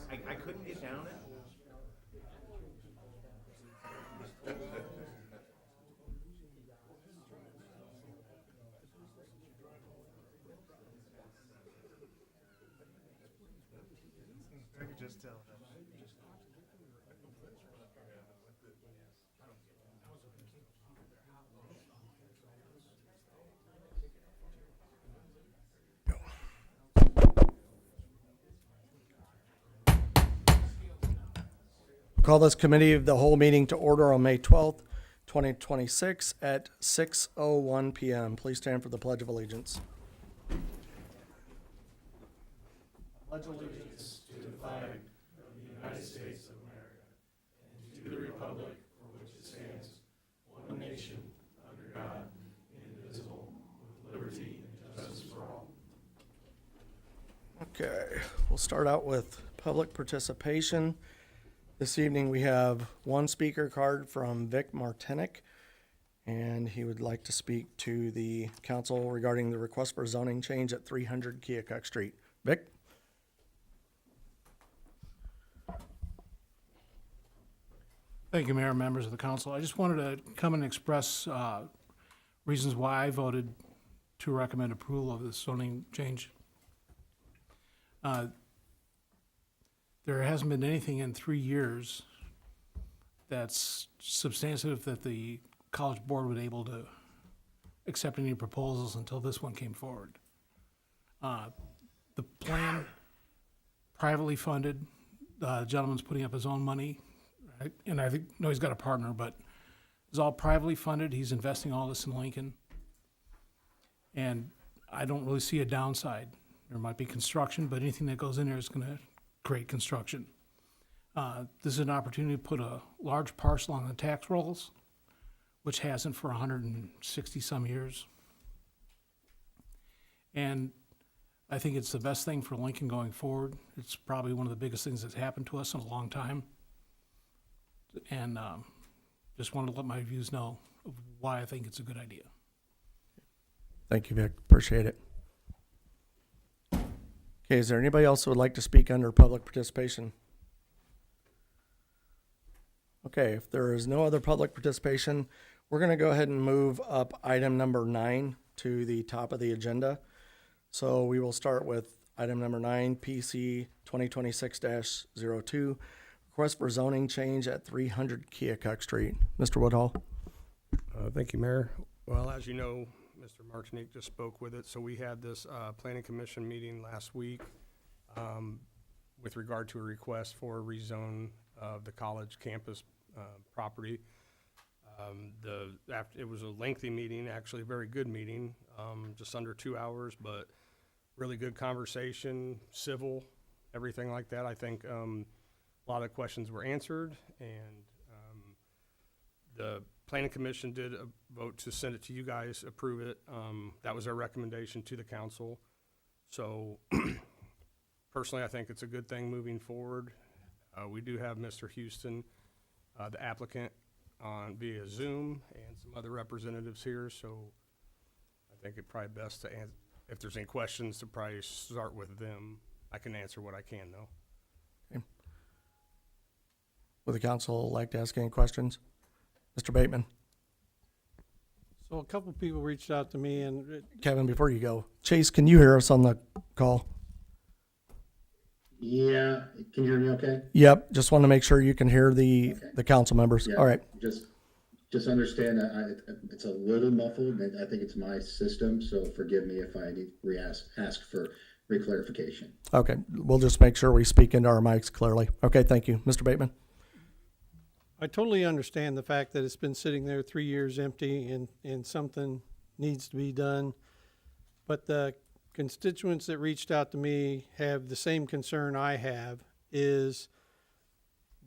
I couldn't get down it. I could just tell that. Call this committee of the whole meeting to order on May 12th, 2026 at 6:01 PM. Please stand for the Pledge of Allegiance. Okay, we'll start out with public participation. This evening, we have one speaker card from Vic Martinic, and he would like to speak to the council regarding the request for zoning change at 300 Keokuk Street. Vic? Thank you, Mayor and members of the council. I just wanted to come and express reasons why I voted to recommend approval of this zoning change. There hasn't been anything in 3 years that's substantive that the college board would able to accept any proposals until this one came forward. The plan, privately funded, the gentleman's putting up his own money, right? And I think, no, he's got a partner, but it's all privately funded. He's investing all this in Lincoln. And I don't really see a downside. There might be construction, but anything that goes in there is gonna create construction. This is an opportunity to put a large parcel on the tax rolls, which hasn't for 160 some years. And I think it's the best thing for Lincoln going forward. It's probably one of the biggest things that's happened to us in a long time. And just wanted to let my views know of why I think it's a good idea. Thank you, Vic. Appreciate it. Okay, is there anybody else who would like to speak under public participation? Okay, if there is no other public participation, we're going to go ahead and move up item number 9 to the top of the agenda. So we will start with item number 9, PC 2026-02, request for zoning change at 300 Keokuk Street. Mr. Woodhull? Thank you, Mayor. Well, as you know, Mr. Martinique just spoke with it. So we had this planning commission meeting last week with regard to a request for a rezone of the college campus property. It was a lengthy meeting, actually a very good meeting, just under 2 hours, but really good conversation, civil, everything like that. I think a lot of questions were answered, and the planning commission did vote to send it to you guys, approve it. That was our recommendation to the council. So personally, I think it's a good thing moving forward. We do have Mr. Houston, the applicant, on via Zoom, and some other representatives here. So I think it's probably best to answer, if there's any questions, to probably start with them. I can answer what I can, though. Okay. Would the council like to ask any questions? Mr. Bateman? So a couple people reached out to me and Kevin, before you go, Chase, can you hear us on the call? Yeah, can you hear me okay? Yep, just want to make sure you can hear the council members. Yeah. All right. Just understand that it's a little muffled, and I think it's my system, so forgive me if I need ask for reclarification. Okay, we'll just make sure we speak into our mics clearly. Okay, thank you. Mr. Bateman? I totally understand the fact that it's been sitting there 3 years empty and something needs to be done. But the constituents that reached out to me have the same concern I have, is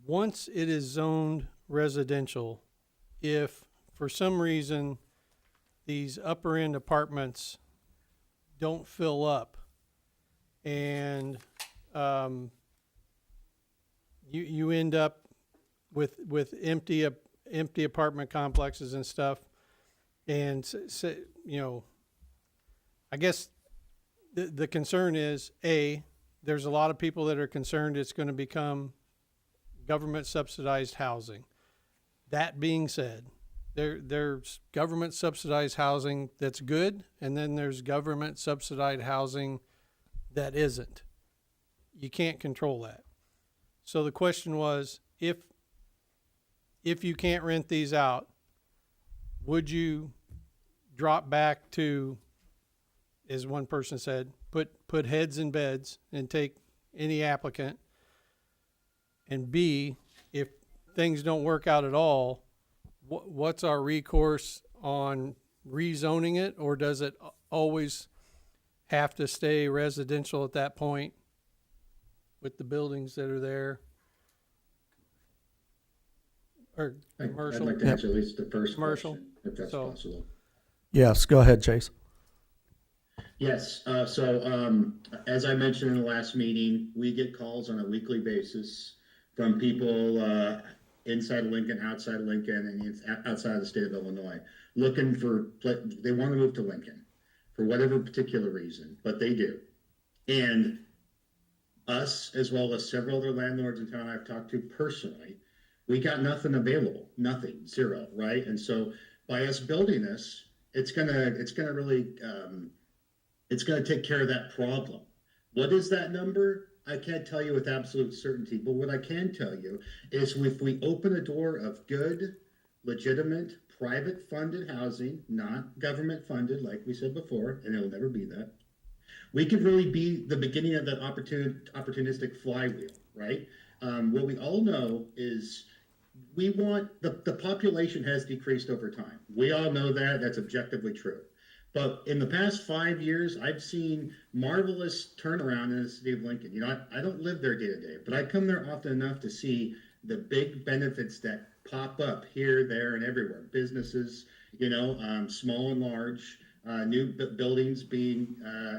once it is zoned residential, if for some reason these upper end apartments don't fill up and you end up with empty apartment complexes and stuff, and you know, I guess the concern is, A, there's a lot of people that are concerned it's going to become government subsidized housing. That being said, there's government subsidized housing that's good, and then there's government subsidized housing that isn't. You can't control that. So the question was, if you can't rent these out, would you drop back to, as one person said, put heads in beds and take any applicant? And B, if things don't work out at all, what's our recourse on rezoning it, or does it always have to stay residential at that point with the buildings that are there? Or I'd commercial? like to answer at least the first Commercial. question, if that's So- possible. Yes, go ahead, Chase. Yes, as I mentioned in the last meeting, we get calls on a weekly basis from people inside of Lincoln, outside of Lincoln, and outside of the state of Illinois, looking they want to move to Lincoln for whatever particular reason, but they do. And us, as well as several other landlords in town I've talked to personally, we got nothing available, nothing, zero, right? And so by us building this, it's gonna really, it's going to take care of that problem. What is that number? I can't tell you with absolute certainty, but what I can tell you is if we open a door of good, legitimate, private funded housing, not government funded, like we said before, and it'll never be that, we could really be the beginning of that opportunistic flywheel, right? What we all know is we want, the population has decreased over time. We all know that, that's objectively true. But in the past 5 years, I've seen marvelous turnaround in the city of Lincoln. You know, I don't live there day to day, but I come there often enough to see the big benefits that pop up here, there, and everywhere. Businesses, small and large, new buildings being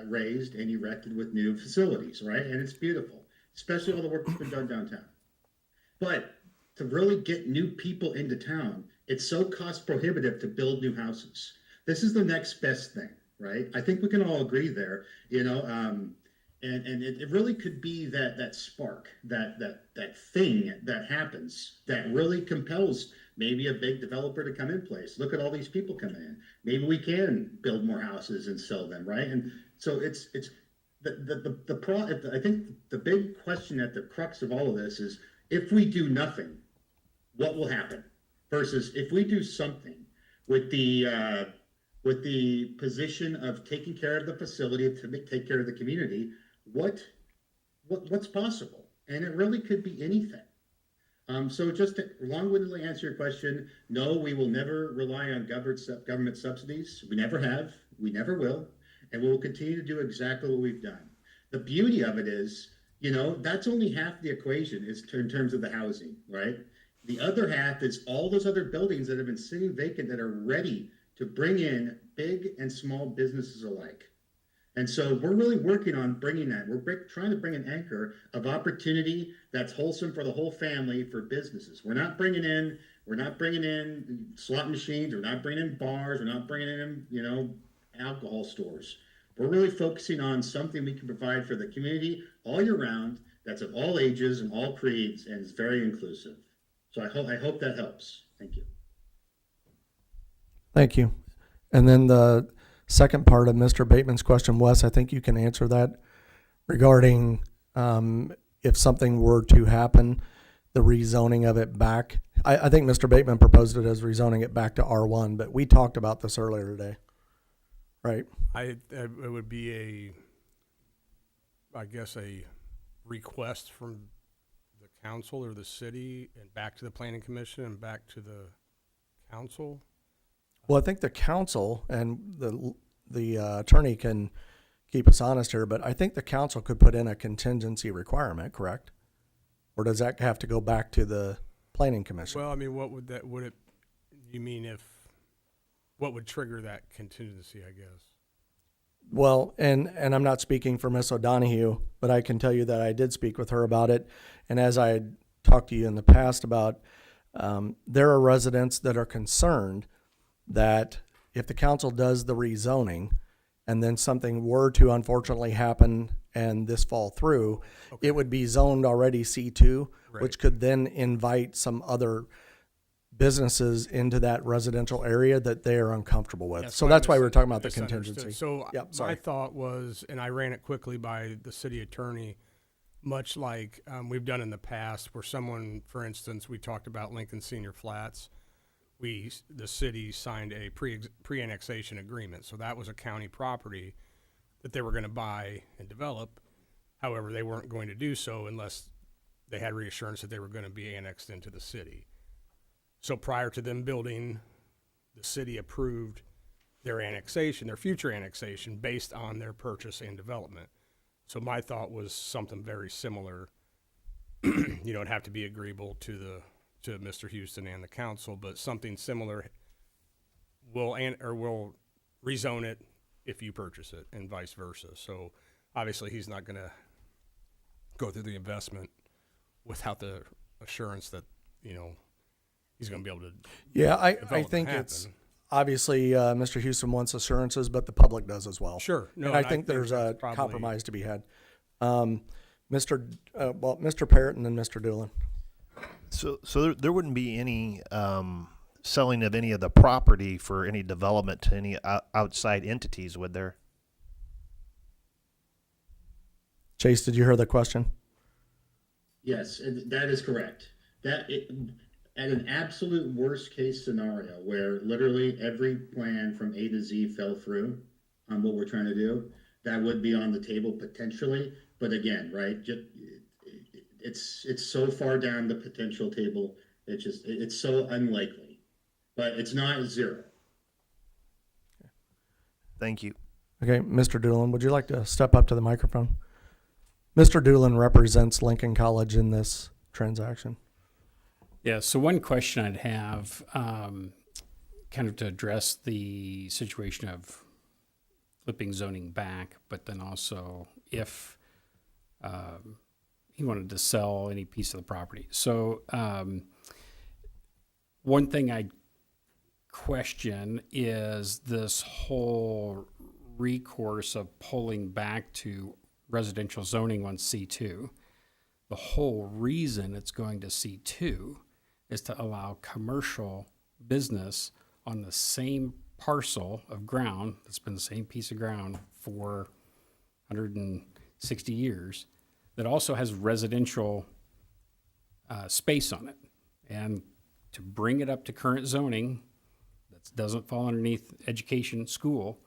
raised and erected with new facilities, right? And it's beautiful, especially all the work that's been done downtown. But to really get new people into town, it's so cost prohibitive to build new houses. This is the next best thing, right? I think we can all agree there, and it really could be that spark, that thing that happens that really compels maybe a big developer to come in place. Look at all these people coming in. Maybe we can build more houses and sell them, right? And so it's I think the big question at the crux of all of this is, if we do nothing, what will happen? Versus if we do something with the position of taking care of the facility, to take care of the community, what's possible? And it really could be anything. So just to long-windedly answer your question, no, we will never rely on government subsidies. We never have, we never will, and we will continue to do exactly what we've done. The beauty of it is, that's only half the equation is in terms of the housing, right? The other half is all those other buildings that have been sitting vacant that are ready to bring in big and small businesses alike. And so we're really working on bringing that. We're trying to bring an anchor of opportunity that's wholesome for the whole family for businesses. We're not bringing in slot machines. We're not bringing in bars. We're not bringing in, alcohol stores. We're really focusing on something we can provide for the community all year round, that's of all ages and all creeds, and is very inclusive. So I hope that helps. Thank you. Thank you. And then the second part of Mr. Bateman's question, Wes, I think you can answer that regarding if something were to happen, the rezoning of it back. I think Mr. Bateman proposed it as rezoning it back to R1, but we talked about this earlier today, right? It would be I guess a request from the council or the city and back to the planning commission and back to the council. Well, I think the council and the attorney can keep us honest here, but I think the council could put in a contingency requirement, correct? Or does that have to go back to the planning commission? Well, I mean, what would trigger that contingency, I guess? Well, and I'm not speaking for Miss O'Donohue, but I can tell you that I did speak with her about it. And as I had talked to you in the past about, there are residents that are concerned that if the council does the rezoning and then something were to unfortunately happen and this fall through, it would be zoned already C2, Right. which could then invite some other businesses into that residential area that they are uncomfortable with. Yeah, So I that's why we were mis- talking about the misunderstood. contingency. So Yep, my sorry. thought was, and I ran it quickly by the city attorney, much like we've done in the past, where someone, for instance, we talked about Lincoln Senior Flats. The city signed a pre-annexation agreement, so that was a county property that they were going to buy and develop. However, they weren't going to do so unless they had reassurance that they were going to be annexed into the city. So prior to them building, the city approved their annexation, their future annexation, based on their purchase and development. So my thought was something very similar. You don't have to be agreeable to Mr. Houston and the council, but something similar will rezone it if you purchase it, and vice versa. So obviously, he's not going to go through the investment without the assurance that, you know, he's going to be able to Yeah, I development think happen. it's obviously Mr. Houston wants assurances, but the public does as well. Sure. No, and I think there's that's a probably- compromise to be had. Mr. Parrott and then Mr. Doolin. So there wouldn't be any selling of any of the property for any development to any outside entities, would there? Chase, did you hear the question? Yes, that is correct. At an absolute worst case scenario where literally every plan from A to Z fell through on what we're trying to do, that would be on the table potentially. But again, right, it's so far down the potential table. It's so unlikely, but it's not zero. Thank you. Okay, Mr. Doolin, would you like to step up to the microphone? Mr. Doolin represents Lincoln College in this transaction. Yeah, so one question I'd have, kind of to address the situation of flipping zoning back, but then also if he wanted to sell any piece of the property. So one thing I question is this whole recourse of pulling back to residential zoning on C2. The whole reason it's going to C2 is to allow commercial business on the same parcel of ground that's been the same piece of ground for 160 years that also has residential space on it. And to bring it up to current zoning that doesn't fall underneath education school,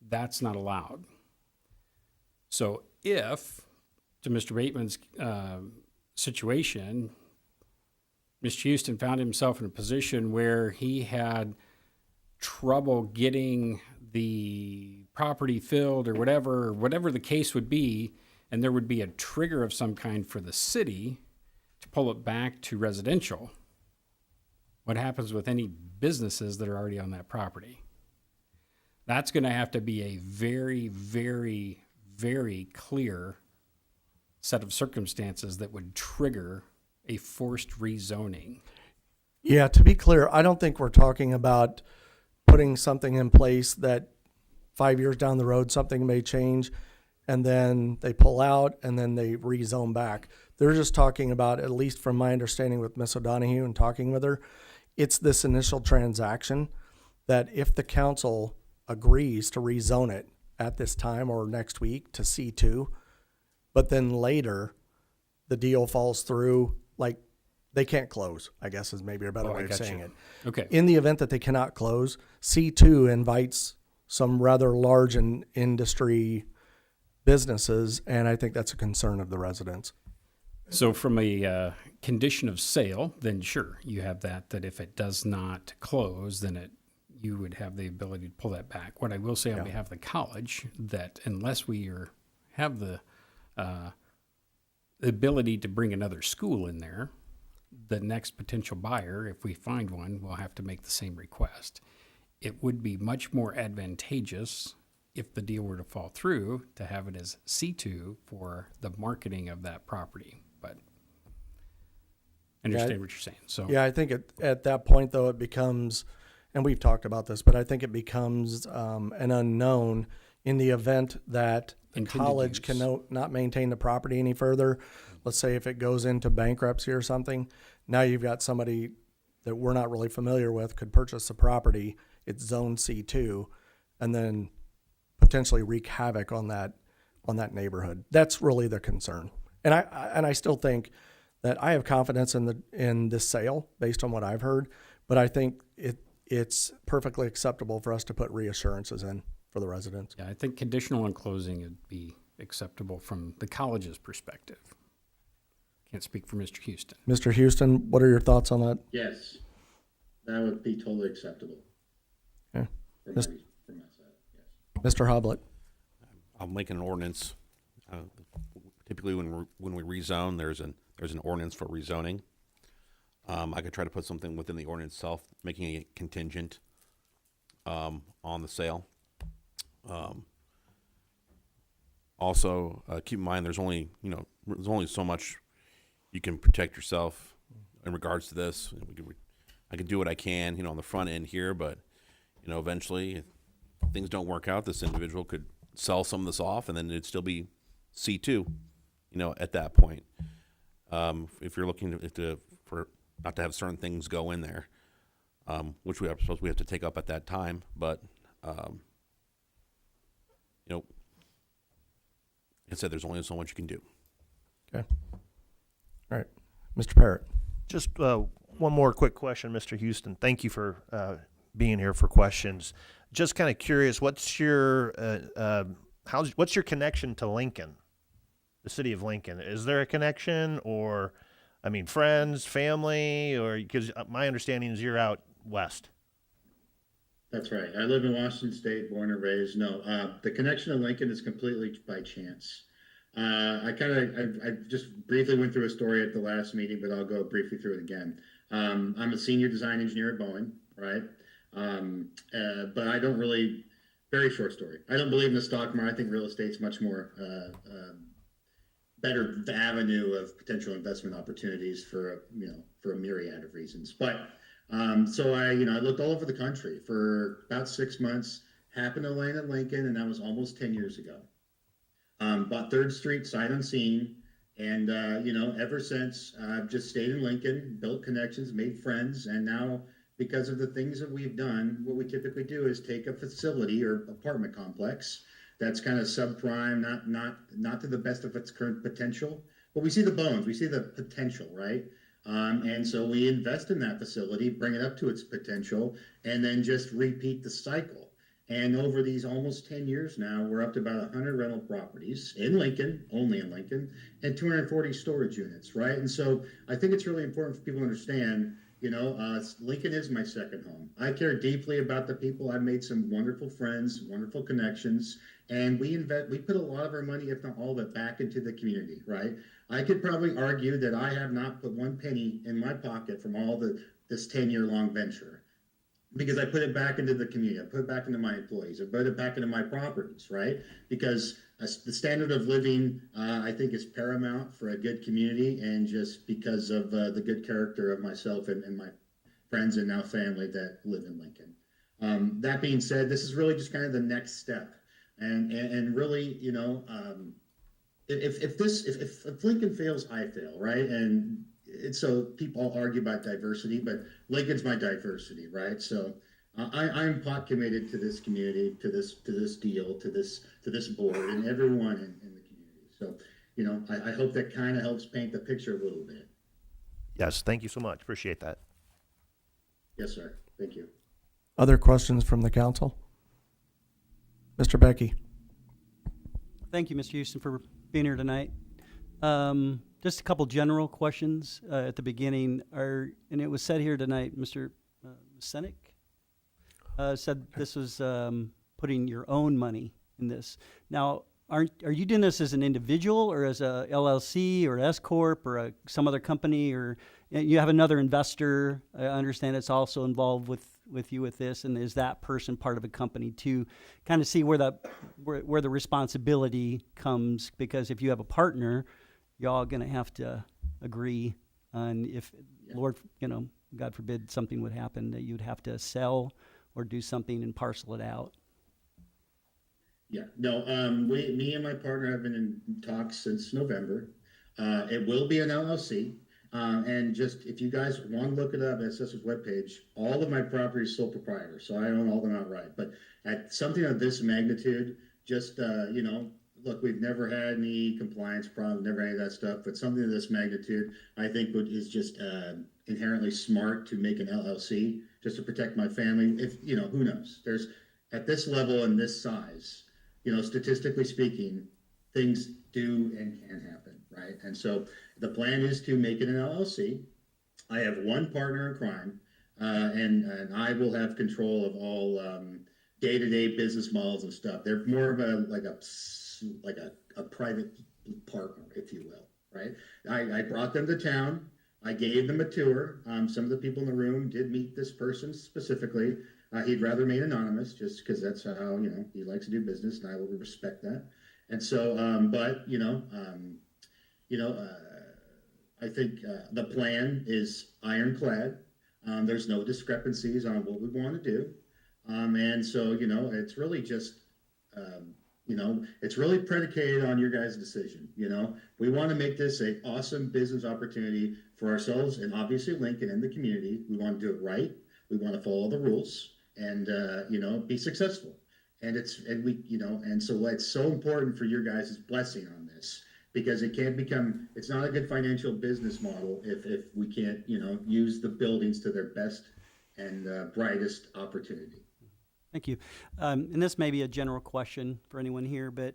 that's not allowed. So if, to Mr. Bateman's situation, Mr. Houston found himself in a position where he had trouble getting the property filled or whatever the case would be, and there would be a trigger of some kind for the city to pull it back to residential, what happens with any businesses that are already on that property? That's going to have to be a very, very, very clear set of circumstances that would trigger a forced rezoning. Yeah, to be clear, I don't think we're talking about putting something in place that 5 years down the road, something may change and then they pull out and then they rezone back. They're just talking about, at least from my understanding with Ms. O'Donohue and talking with her, it's this initial transaction that if the council agrees to rezone it at this time or next week to C2, but then later the deal falls through, like they can't close, I guess is maybe a better way of saying it. Okay. In the event that they cannot close, C2 invites some rather large industry businesses, and I think that's a concern of the residents. So from a condition of sale, then sure, you have that if it does not close, then you would have the ability to pull that back. What I will say on behalf of the college, that unless we have the ability to bring another school in there, the next potential buyer, if we find one, will have to make the same request. It would be much more advantageous if the deal were to fall through to have it as C2 for the marketing of that property. But I understand what you're saying. So Yeah, I think at that point, though, it becomes, and we've talked about this, but I think it becomes an unknown in the event that the Intended college use. can not maintain the property any further, let's say if it goes into bankruptcy or something, now you've got somebody that we're not really familiar with could purchase the property, it's zone C2, and then potentially wreak havoc on that neighborhood. That's really the concern. And I still think that I have confidence in this sale based on what I've heard, but I think it's perfectly acceptable for us to put reassurances in for the residents. Yeah, I think conditional on closing would be acceptable from the college's perspective. Can't speak for Mr. Houston. Mr. Houston, what are your thoughts on that? Yes, that would be totally acceptable. Okay. From Mis- from my side, yes. Mr. Hoblet? I'm making an ordinance. Typically, when we rezone, there's an ordinance for rezoning. I could try to put something within the ordinance itself, making it contingent on the sale. Also, keep in mind there's only so much you can protect yourself in regards to this. I can do what I can, on the front end here, but eventually, if things don't work out, this individual could sell some of this off, and then it'd still be C2, at that point. If you're looking for not to have certain things go in there, which we have to take up at that time, but I said there's only so much you can do. Okay. All right. Mr. Parrott? Just one more quick question, Mr. Houston. Thank you for being here for questions. Just kind of curious, what's your connection to Lincoln, the city of Lincoln? Is there a connection, or, friends, family, or because my understanding is you're out west? That's right. I live in Washington State, born and raised. No, the connection to Lincoln is completely by chance. I just briefly went through a story at the last meeting, but I'll go briefly through it again. I'm a senior design engineer at Boeing, right? But I don't really, very short story. I don't believe in the stock market. I think real estate's much more better avenue of potential investment opportunities for a myriad of reasons. But so I looked all over the country for about 6 months, happened to land in Lincoln, and that was almost 10 years ago. Bought 3rd Street sight unseen, and ever since I've just stayed in Lincoln, built connections, made friends, and now because of the things that we've done, what we typically do is take a facility or apartment complex that's kind of subprime, not to the best of its current potential, but we see the bones, we see the potential, right? And so we invest in that facility, bring it up to its potential, and then just repeat the cycle. And over these almost 10 years now, we're up to about 100 rental properties in Lincoln, only in Lincoln, and 240 storage units, right? And so I think it's really important for people to understand, Lincoln is my second home. I care deeply about the people. I've made some wonderful friends, wonderful connections, and we put a lot of our money, if not all of it, back into the community, right? I could probably argue that I have not put one penny in my pocket from all this 10-year-long venture, because I put it back into the community. I put it back into my employees. I put it back into my properties, right? Because the standard of living, I think, is paramount for a good community, and just because of the good character of myself and my friends and now family that live in Lincoln. That being said, this is really just kind of the next step, and really, if Lincoln fails, I fail, right? And so people all argue about diversity, but Lincoln's my diversity, right? So I'm pot committed to this community, to this deal, to this board, and everyone in the community. So, I hope that kind of helps paint the picture a little bit. Yes, thank you so much. Appreciate that. Yes, sir. Thank you. Other questions from the council? Mr. Becky? Thank you, Mr. Houston, for being here tonight. Just a couple general questions at the beginning. And it was said here tonight, Mr. Senek said this was putting your own money in this. Now, are you doing this as an individual, or as a LLC or S corp or some other company, or you have another investor? I understand it's also involved with you with this, and is that person part of a company to kind of see where the responsibility comes? Because if you have a partner, y'all going to have to agree on if, Lord, God forbid something would happen, that you'd have to sell or do something and parcel it out. Yeah, no, me and my partner have been in talks since November. It will be an LLC. And just, if you guys want to look it up, assessor's webpage, all of my property is sole proprietor, so I own all them outright. But at something of this magnitude, just, look, we've never had any compliance problems, never any of that stuff, but something of this magnitude, I think is just, inherently smart to make an LLC, just to protect my family. If, who knows? At this level and this size, statistically speaking, things do and can happen, right? And so the plan is to make it an LLC. I have one partner in crime, and I will have control of all day-to-day business models and stuff. They're more of a private partner, if you will, right? I brought them to town. I gave them a tour. Some of the people in the room did meet this person specifically. He'd rather remain anonymous, just because that's how he likes to do business, and I will respect that. And so, I think the plan is ironclad. There's no discrepancies on what we want to do, and so it's really just it's really predicated on your guys' decision. We want to make this an awesome business opportunity for ourselves and obviously Lincoln and the community. We want to do it right. We want to follow the rules and be successful. And so it's so important for your guys' blessing on this, because it's not a good financial business model if we can't use the buildings to their best and brightest opportunity. Thank you. And this may be a general question for anyone here, but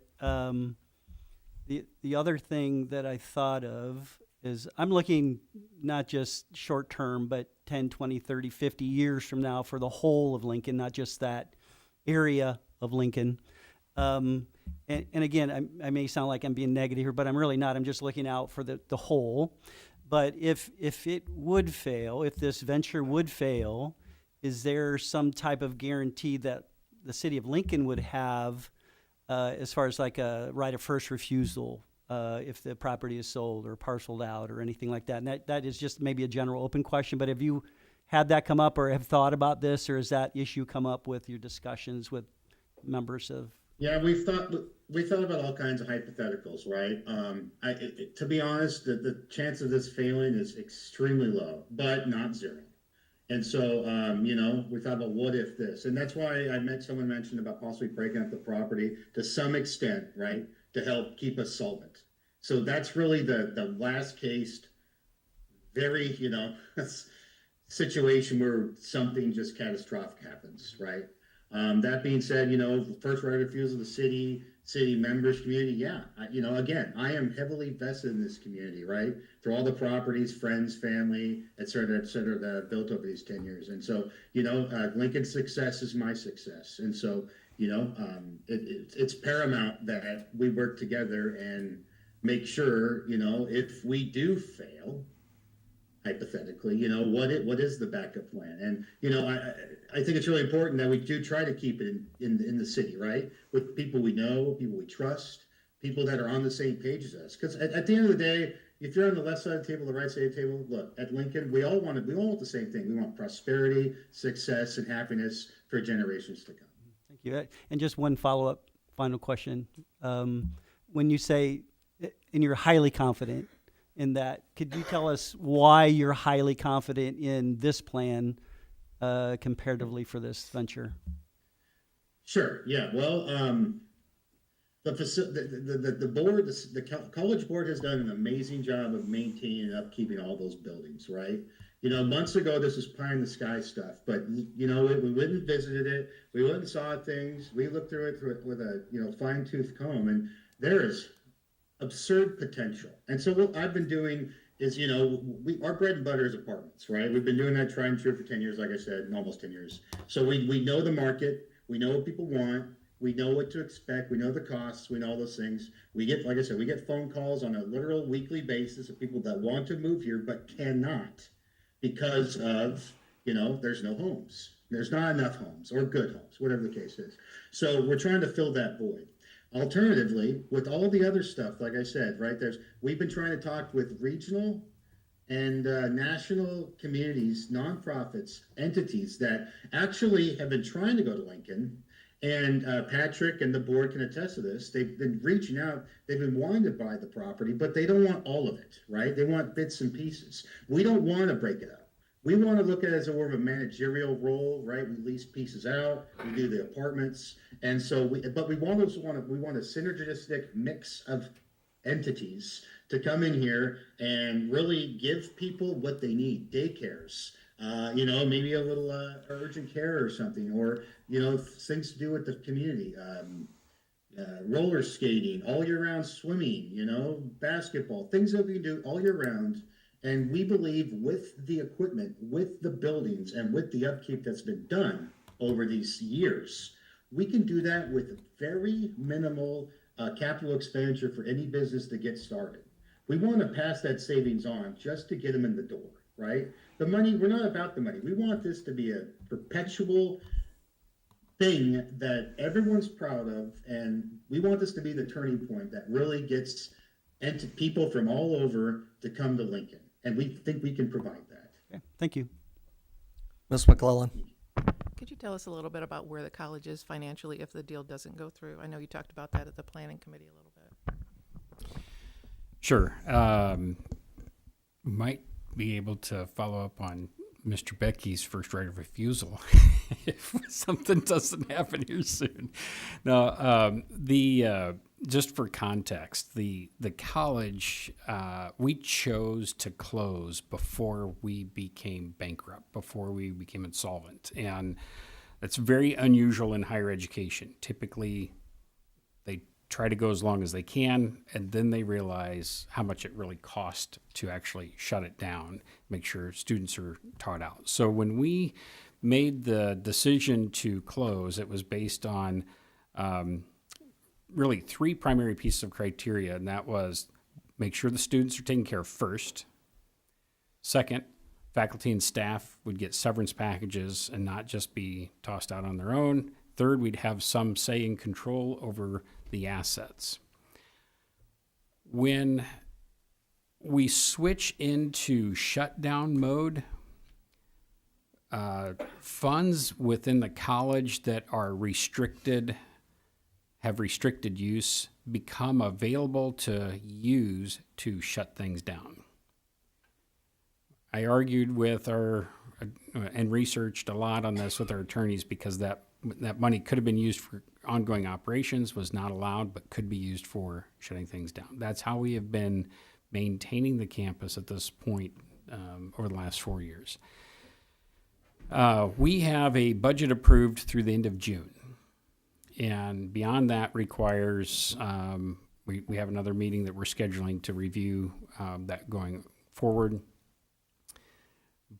the other thing that I thought of is I'm looking not just short term, but 10, 20, 30, 50 years from now for the whole of Lincoln, not just that area of Lincoln. And again, I may sound like I'm being negative here, but I'm really not. I'm just looking out for the whole. But if it would fail, if this venture would fail, is there some type of guarantee that the city of Lincoln would have as far as like a right of first refusal if the property is sold or parceled out or anything like that? And that is just maybe a general open question, but have you had that come up or have thought about this, or has that issue come up with your discussions with members of? Yeah, we thought about all kinds of hypotheticals, right? To be honest, the chance of this failing is extremely low, but not zero. And so, we thought about what if this, and that's why someone mentioned about possibly breaking up the property to some extent, right, to help keep us solvent. So that's really the last case, very, situation where something just catastrophic happens, right? That being said, first right of refusal of the city members, community. Yeah. Again, I am heavily vested in this community, right? Through all the properties, friends, family, et cetera, that I've built over these 10 years. And so, Lincoln's success is my success. And so, it's paramount that we work together and make sure, if we do fail, hypothetically, what is the backup plan? And, I think it's really important that we do try to keep it in the city, right? With people we know, people we trust, people that are on the same page as us. Because at the end of the day, if you're on the left side of the table, the right side of the table, look, at Lincoln, we all want the same thing. We want prosperity, success, and happiness for generations to come. Thank you. And just one final question. When you say, and you're highly confident in that, could you tell us why you're highly confident in this plan comparatively for this venture? Sure. Yeah. Well, the board, the college board has done an amazing job of maintaining and upkeeping all those buildings, right? Months ago, this was pie in the sky stuff, but we went and visited it. We went and saw things. We looked through it with a fine tooth comb, and there is absurd potential. And so what I've been doing is, our bread and butter is apartments, right? We've been doing that tried and true for 10 years, like I said, almost 10 years. So we know the market, we know what people want, we know what to expect, we know the costs, we know all those things. We get, like I said, we get phone calls on a literal weekly basis of people that want to move here but cannot because of, there's no homes. There's not enough homes or good homes, whatever the case is. So we're trying to fill that void. Alternatively, with all the other stuff, like I said, right, we've been trying to talk with regional and national communities, nonprofits, entities that actually have been trying to go to Lincoln And Patrick and the board can attest to this. They've been reaching out. They've been wanting to buy the property, but they don't want all of it, right? They want bits and pieces. We don't want to break it up. We want to look at it as more of a managerial role, right? We lease pieces out, we do the apartments, and so but we want a synergistic mix of entities to come in here and really give people what they need. Daycares, maybe a little urgent care or something, or things to do with the community. Roller skating, all year round swimming, basketball, things that we can do all year round. And we believe with the equipment, with the buildings, and with the upkeep that's been done over these years, we can do that with very minimal capital expenditure for any business to get started. We want to pass that savings on just to get them in the door, right? The money, we're not about the money. We want this to be a perpetual thing that everyone's proud of, and we want this to be the turning point that really gets people from all over to come to Lincoln. And we think we can provide that. Okay, thank you. Ms. McClellan. Could you tell us a little bit about where the college is financially if the deal doesn't go through? I know you talked about that at the planning committee a little bit. Sure. Might be able to follow up on Mr. Becky's first right of refusal if something doesn't happen here soon. No, just for context, the college, we chose to close before we became bankrupt, before we became insolvent. And that's very unusual in higher education. Typically, they try to go as long as they can, and then they realize how much it really costs to actually shut it down, make sure students are taught out. So when we made the decision to close, it was based on really three primary pieces of criteria, and that was make sure the students are taken care of first. Second, faculty and staff would get severance packages and not just be tossed out on their own. Third, we'd have some say and control over the assets. When we switch into shutdown mode, funds within the college that are restricted, have restricted use, become available to use to shut things down. I argued with and researched a lot on this with our attorneys because that money could have been used for ongoing operations, was not allowed, but could be used for shutting things down. That's how we have been maintaining the campus at this point over the last 4 years. We have a budget approved through the end of June. And beyond that requires, we have another meeting that we're scheduling to review that going forward.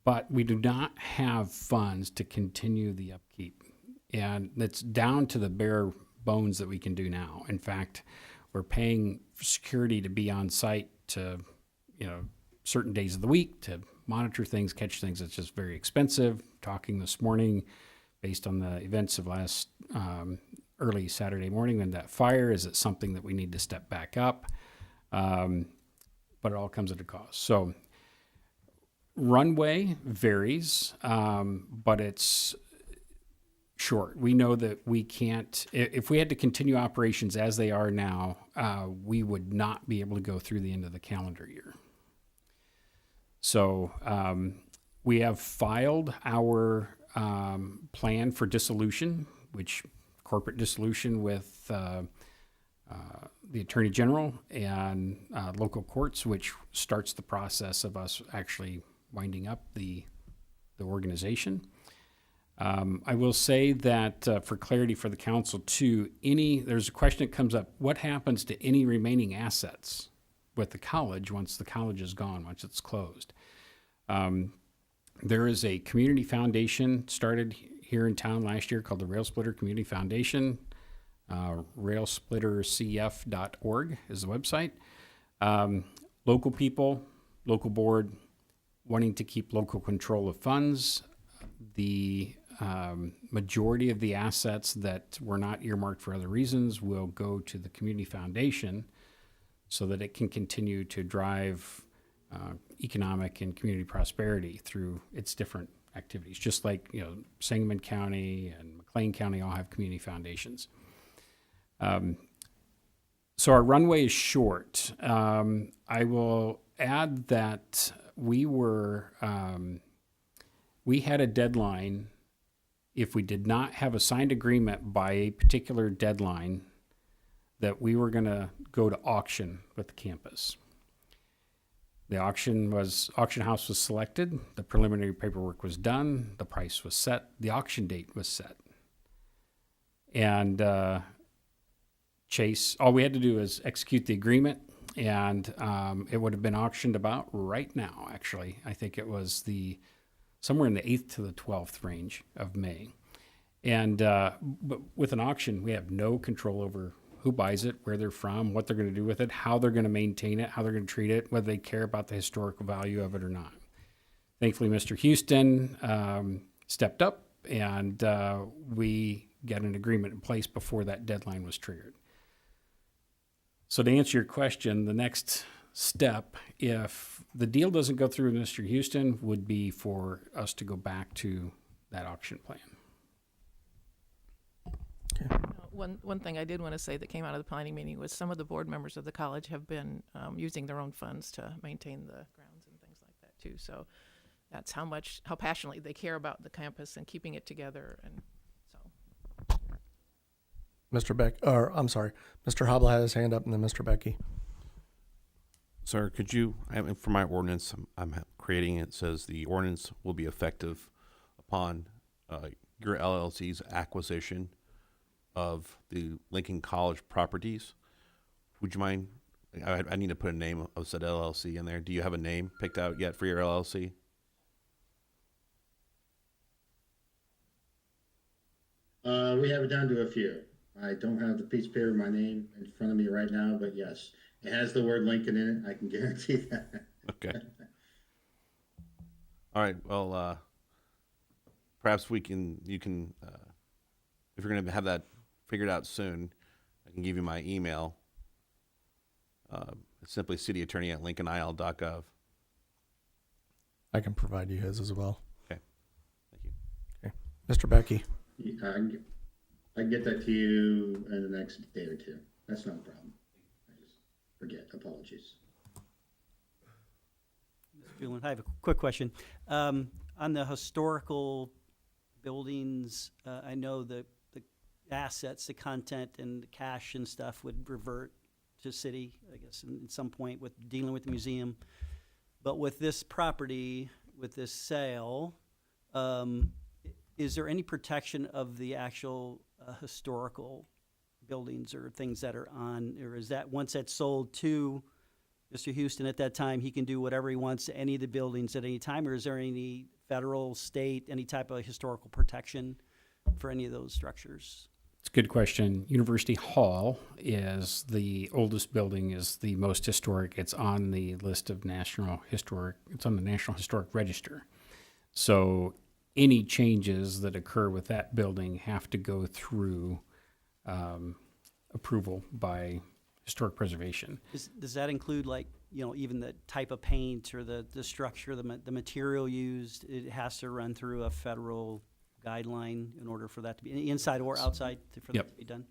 But we do not have funds to continue the upkeep. And it's down to the bare bones that we can do now. In fact, we're paying security to be on site to, certain days of the week to monitor things, catch things. It's just very expensive. Talking this morning, based on the events of last early Saturday morning when that fire, is it something that we need to step back up? But it all comes at a cost. So runway varies, but it's short. We know that we can't, if we had to continue operations as they are now, we would not be able to go through the end of the calendar year. So we have filed our plan for dissolution, which corporate dissolution with the Attorney General and local courts, which starts the process of us actually winding up the organization. I will say that for clarity for the council too, there's a question that comes up, what happens to any remaining assets with the college once the college is gone, once it's closed? There is a community foundation started here in town last year called the Rail Splitter Community Foundation. Railsplittercf.org is the website. Local people, local board, wanting to keep local control of funds. The majority of the assets that were not earmarked for other reasons will go to the community foundation so that it can continue to drive economic and community prosperity through its different activities, just like Sangamon County and McLean County all have community foundations. So our runway is short. I will add that we had a deadline. If we did not have a signed agreement by a particular deadline, that we were going to go to auction with the campus. The auction house was selected, the preliminary paperwork was done, the price was set, the auction date was set. And Chase, all we had to do is execute the agreement, and it would have been auctioned about right now, actually. I think it was somewhere in the 8th to the 12th range of May. And but with an auction, we have no control over who buys it, where they're from, what they're going to do with it, how they're going to maintain it, how they're going to treat it, whether they care about the historical value of it or not. Thankfully, Mr. Houston stepped up, and we got an agreement in place before that deadline was triggered. So to answer your question, the next step, if the deal doesn't go through with Mr. Houston, would be for us to go back to that auction plan. One thing I did want to say that came out of the planning meeting was some of the board members of the college have been using their own funds to maintain the grounds and things like that too. So that's how passionately they care about the campus and keeping it together. And so, Mr. Hobble had his hand up, and then Mr. Becky. Sir, could you, for my ordinance, I'm creating it, says the ordinance will be effective upon your LLC's acquisition of the Lincoln College properties. Would you mind, I need to put a name of said LLC in there. Do you have a name picked out yet for your LLC? We have it down to a few. I don't have the piece of paper, my name in front of me right now, but yes, it has the word Lincoln in it. I can guarantee that. Okay. All right. Well, perhaps you can, if you're going to have that figured out soon, I can give you my email. It's simply cityattorney@lincolnil.gov. I can provide you his as well. Okay. Thank you. Okay. Mr. Becky. I can get that to you in the next day or two. That's not a problem. I just forget. Apologies. Mr. Julian, I have a quick question. On the historical buildings, I know the assets, the content and the cash and stuff would revert to city, I guess, at some point with dealing with the museum. But with this property, with this sale, is there any protection of the actual historical buildings or things that are on, or is that once that's sold to Mr. Houston at that time, he can do whatever he wants to any of the buildings at any time, or is there any federal, state, any type of historical protection for any of those structures? It's a good question. University Hall is the oldest building, is the most historic. It's on the list of it's on the National Historic Register. So any changes that occur with that building have to go through approval by historic preservation. Does that include, like, even the type of paint or the structure, the material used? It has to run through a federal guideline in order for that to be inside or outside for that to be done?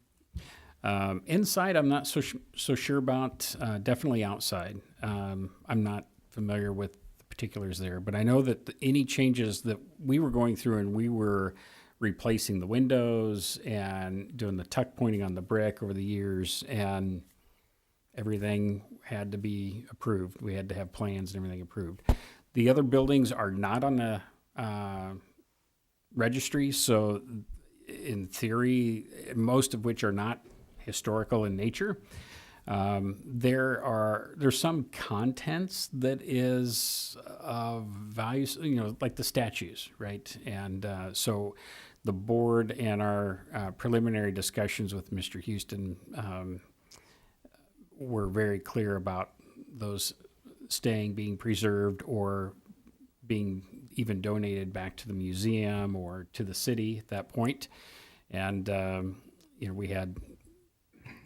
Inside, I'm not so sure about. Definitely outside. I'm not familiar with the particulars there, but I know that any changes that we were going through, and we were replacing the windows and doing the tuck pointing on the brick over the years, and everything had to be approved. We had to have plans and everything approved. The other buildings are not on the registry, so in theory, most of which are not historical in nature. There's some contents that is of value, like the statues, right? And so the board and our preliminary discussions with Mr. Houston were very clear about those being preserved or being even donated back to the museum or to the city at that point. And, we had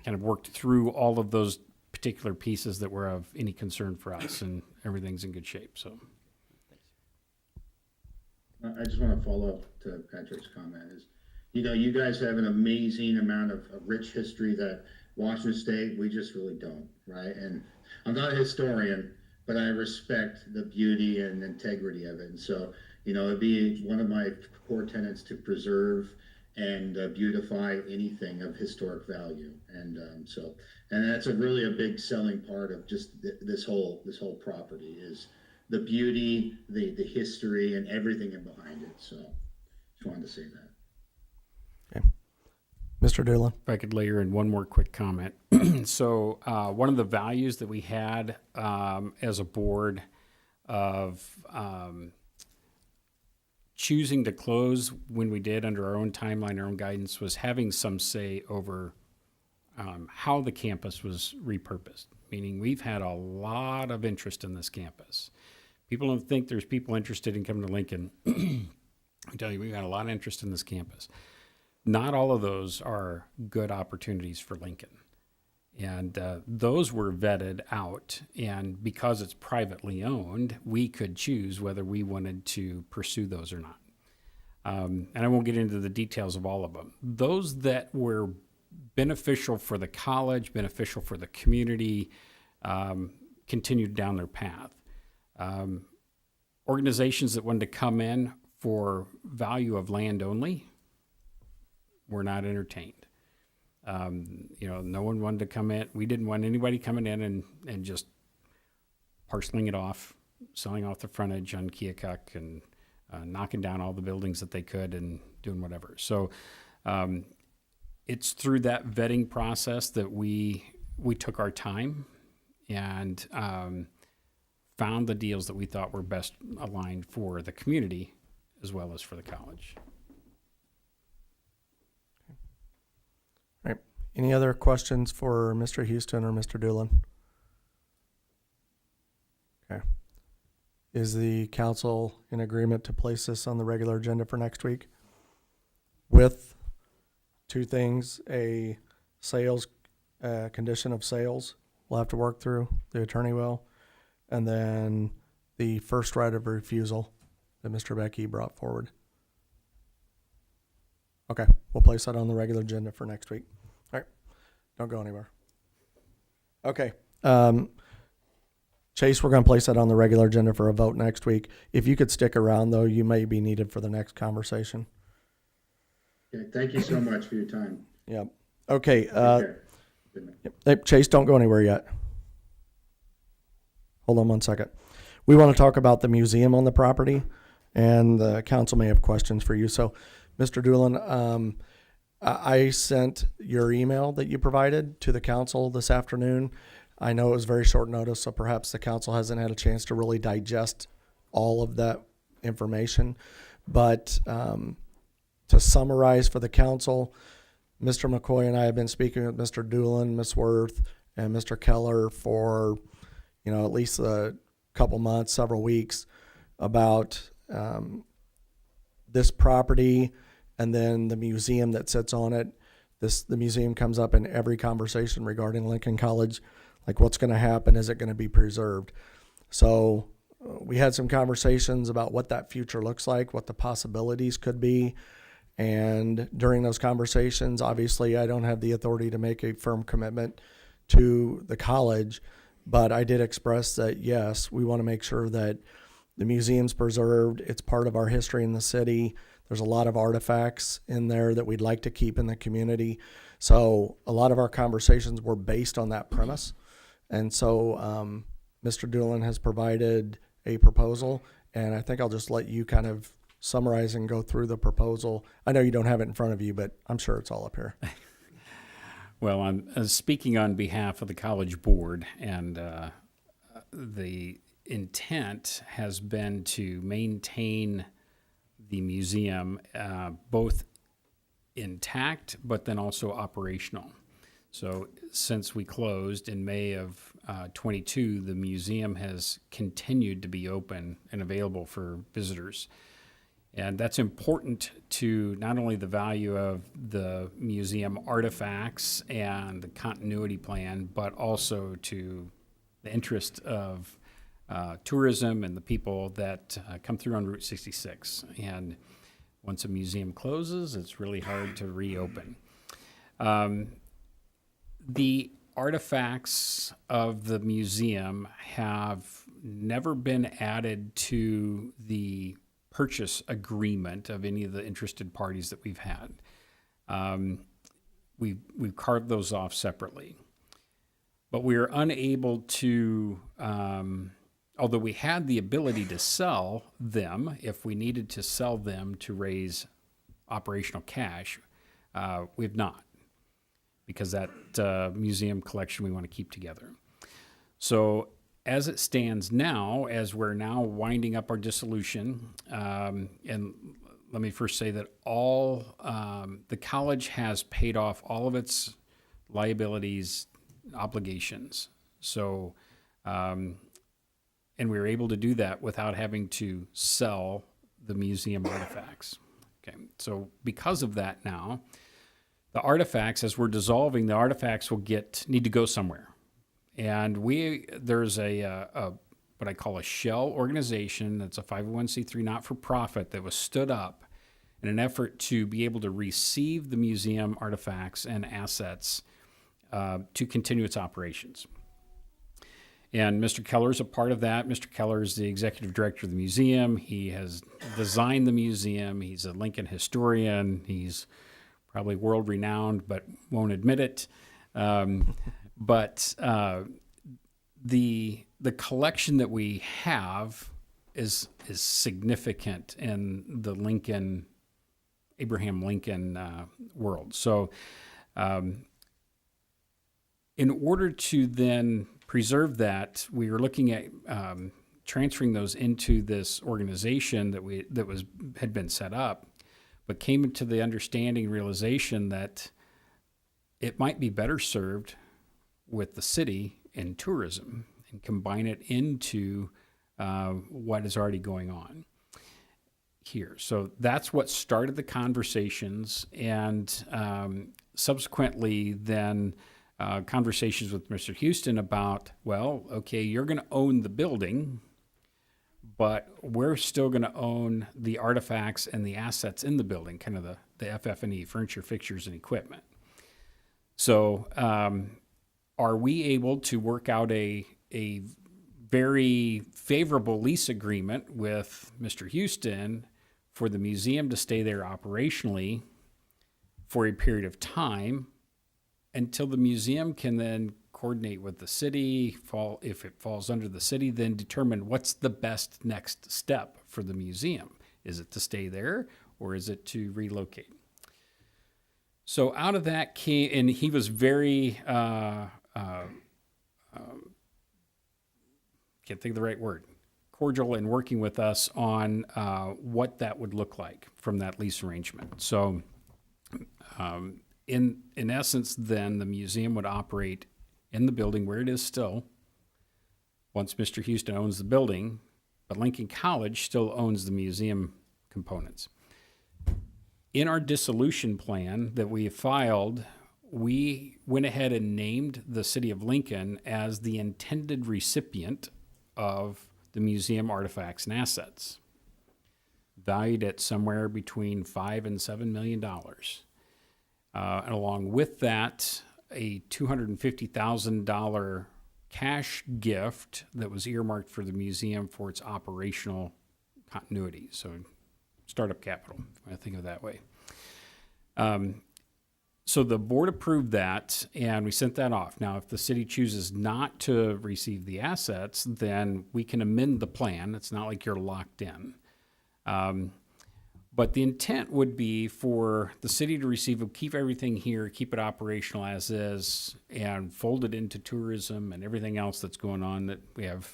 kind of worked through all of those particular pieces that were of any concern for us, and everything's in good shape. So I just want to follow up to Patrick's comment. You know, you guys have an amazing amount of rich history that Washington State, we just really don't, right? And I'm not a historian, but I respect the beauty and integrity of it. And so, you know, it'd be one of my core tenets to preserve and beautify anything of historic value. And and that's really a big selling part of just this whole property is the beauty, the history, and everything in behind it. So, just wanted to say that. Mr. Doolin. If I could layer in one more quick comment. So one of the values that we had as a board of choosing to close when we did under our own timeline, our own guidance, was having some say over how the campus was repurposed. Meaning we've had a lot of interest in this campus. People don't think there's people interested in coming to Lincoln. I tell you, we've had a lot of interest in this campus. Not all of those are good opportunities for Lincoln. And those were vetted out. And because it's privately owned, we could choose whether we wanted to pursue those or not. And I won't get into the details of all of them. Those that were beneficial for the college, beneficial for the community, continued down their path. Organizations that wanted to come in for value of land only were not entertained. You know, no one wanted to come in. We didn't want anybody coming in and just parceling it off, selling off the frontage on Keokuk and knocking down all the buildings that they could and doing whatever. So it's through that vetting process that we took our time and found the deals that we thought were best aligned for the community as well as for the college. Any other questions for Mr. Houston or Mr. Doolin? Okay. Is the council in agreement to place this on the regular agenda for next week? With two things, a sales, condition of sales we'll have to work through, the attorney will, and then the first right of refusal that Mr. Becky brought forward. Okay, we'll place that on the regular agenda for next week. Don't go anywhere. Okay. Chase, we're going to place that on the regular agenda for a vote next week. If you could stick around, though, you may be needed for the next conversation. Okay, thank you so much for your time. Yep. Okay. Take care. Good night. Hey, Chase, don't go anywhere yet. Hold on one second. We want to talk about the museum on the property, and the council may have questions for you. So, Mr. Doolin, I sent your email that you provided to the council this afternoon. I know it was very short notice, so perhaps the council hasn't had a chance to really digest all of that information. But to summarize for the council, Mr. McCoy and I have been speaking with Mr. Doolin, Ms. Worth, and Mr. Keller for, at least a couple months, several weeks, about this property and then the museum that sits on it. The museum comes up in every conversation regarding Lincoln College, like what's going to happen, is it going to be preserved? So we had some conversations about what that future looks like, what the possibilities could be. And during those conversations, obviously I don't have the authority to make a firm commitment to the college, but I did express that, yes, we want to make sure that the museum's preserved. It's part of our history in the city. There's a lot of artifacts in there that we'd like to keep in the community. So a lot of our conversations were based on that premise. And so Mr. Doolin has provided a proposal, and I think I'll just let you kind of summarize and go through the proposal. I know you don't have it in front of you, but I'm sure it's all up here. Well, I'm speaking on behalf of the college board, and the intent has been to maintain the museum both intact, but then also operational. So since we closed in May of 22, the museum has continued to be open and available for visitors. And that's important to not only the value of the museum artifacts and the continuity plan, but also to the interest of tourism and the people that come through on Route 66. And Once a museum closes, it's really hard to reopen. The artifacts of the museum have never been added to the purchase agreement of any of the interested parties that we've had. We've carved those off separately. But we are unable to, although we had the ability to sell them, if we needed to sell them to raise operational cash, we've not, because that museum collection we want to keep together. So as it stands now, as we're now winding up our dissolution, and let me first say that all the college has paid off all of its liabilities, obligations. So, and we were able to do that without having to sell the museum artifacts. Okay, so because of that now, the artifacts, as we're dissolving, the artifacts will need to go somewhere. And there's a what I call a shell organization that's a 501c3 not-for-profit that was stood up in an effort to be able to receive the museum artifacts and assets to continue its operations. And Mr. Keller is a part of that. Mr. Keller is the executive director of the museum. He has designed the museum. He's a Lincoln historian. He's probably world-renowned, but won't admit it. But the collection that we have is significant in the Abraham Lincoln world. So in order to then preserve that, we were looking at transferring those into this organization that had been set up, but came to the understanding and realization that it might be better served with the city and tourism and combine it into what is already going on here. So that's what started the conversations, and subsequently then conversations with Mr. Houston about, well, okay, you're going to own the building, but we're still going to own the artifacts and the assets in the building, kind of the FF&E, furniture, fixtures, and equipment. So are we able to work out a very favorable lease agreement with Mr. Houston for the museum to stay there operationally for a period of time until the museum can then coordinate with the city, if it falls under the city, then determine what's the best next step for the museum. Is it to stay there or is it to relocate? So out of that came, and he was very, can't think of the right word, cordial in working with us on what that would look like from that lease arrangement. So in essence, then the museum would operate in the building where it is still, once Mr. Houston owns the building, but Lincoln College still owns the museum components. In our dissolution plan that we filed, we went ahead and named the city of Lincoln as the intended recipient of the museum artifacts and assets, valued at somewhere between $5 and $7 million. And along with that, a $250,000 cash gift that was earmarked for the museum for its operational continuity. So startup capital, I think of it that way. So the board approved that, and we sent that off. Now, if the city chooses not to receive the assets, then we can amend the plan. It's not like you're locked in. But the intent would be for the city to receive it, keep everything here, keep it operational as is, and fold it into tourism and everything else that's going on that we have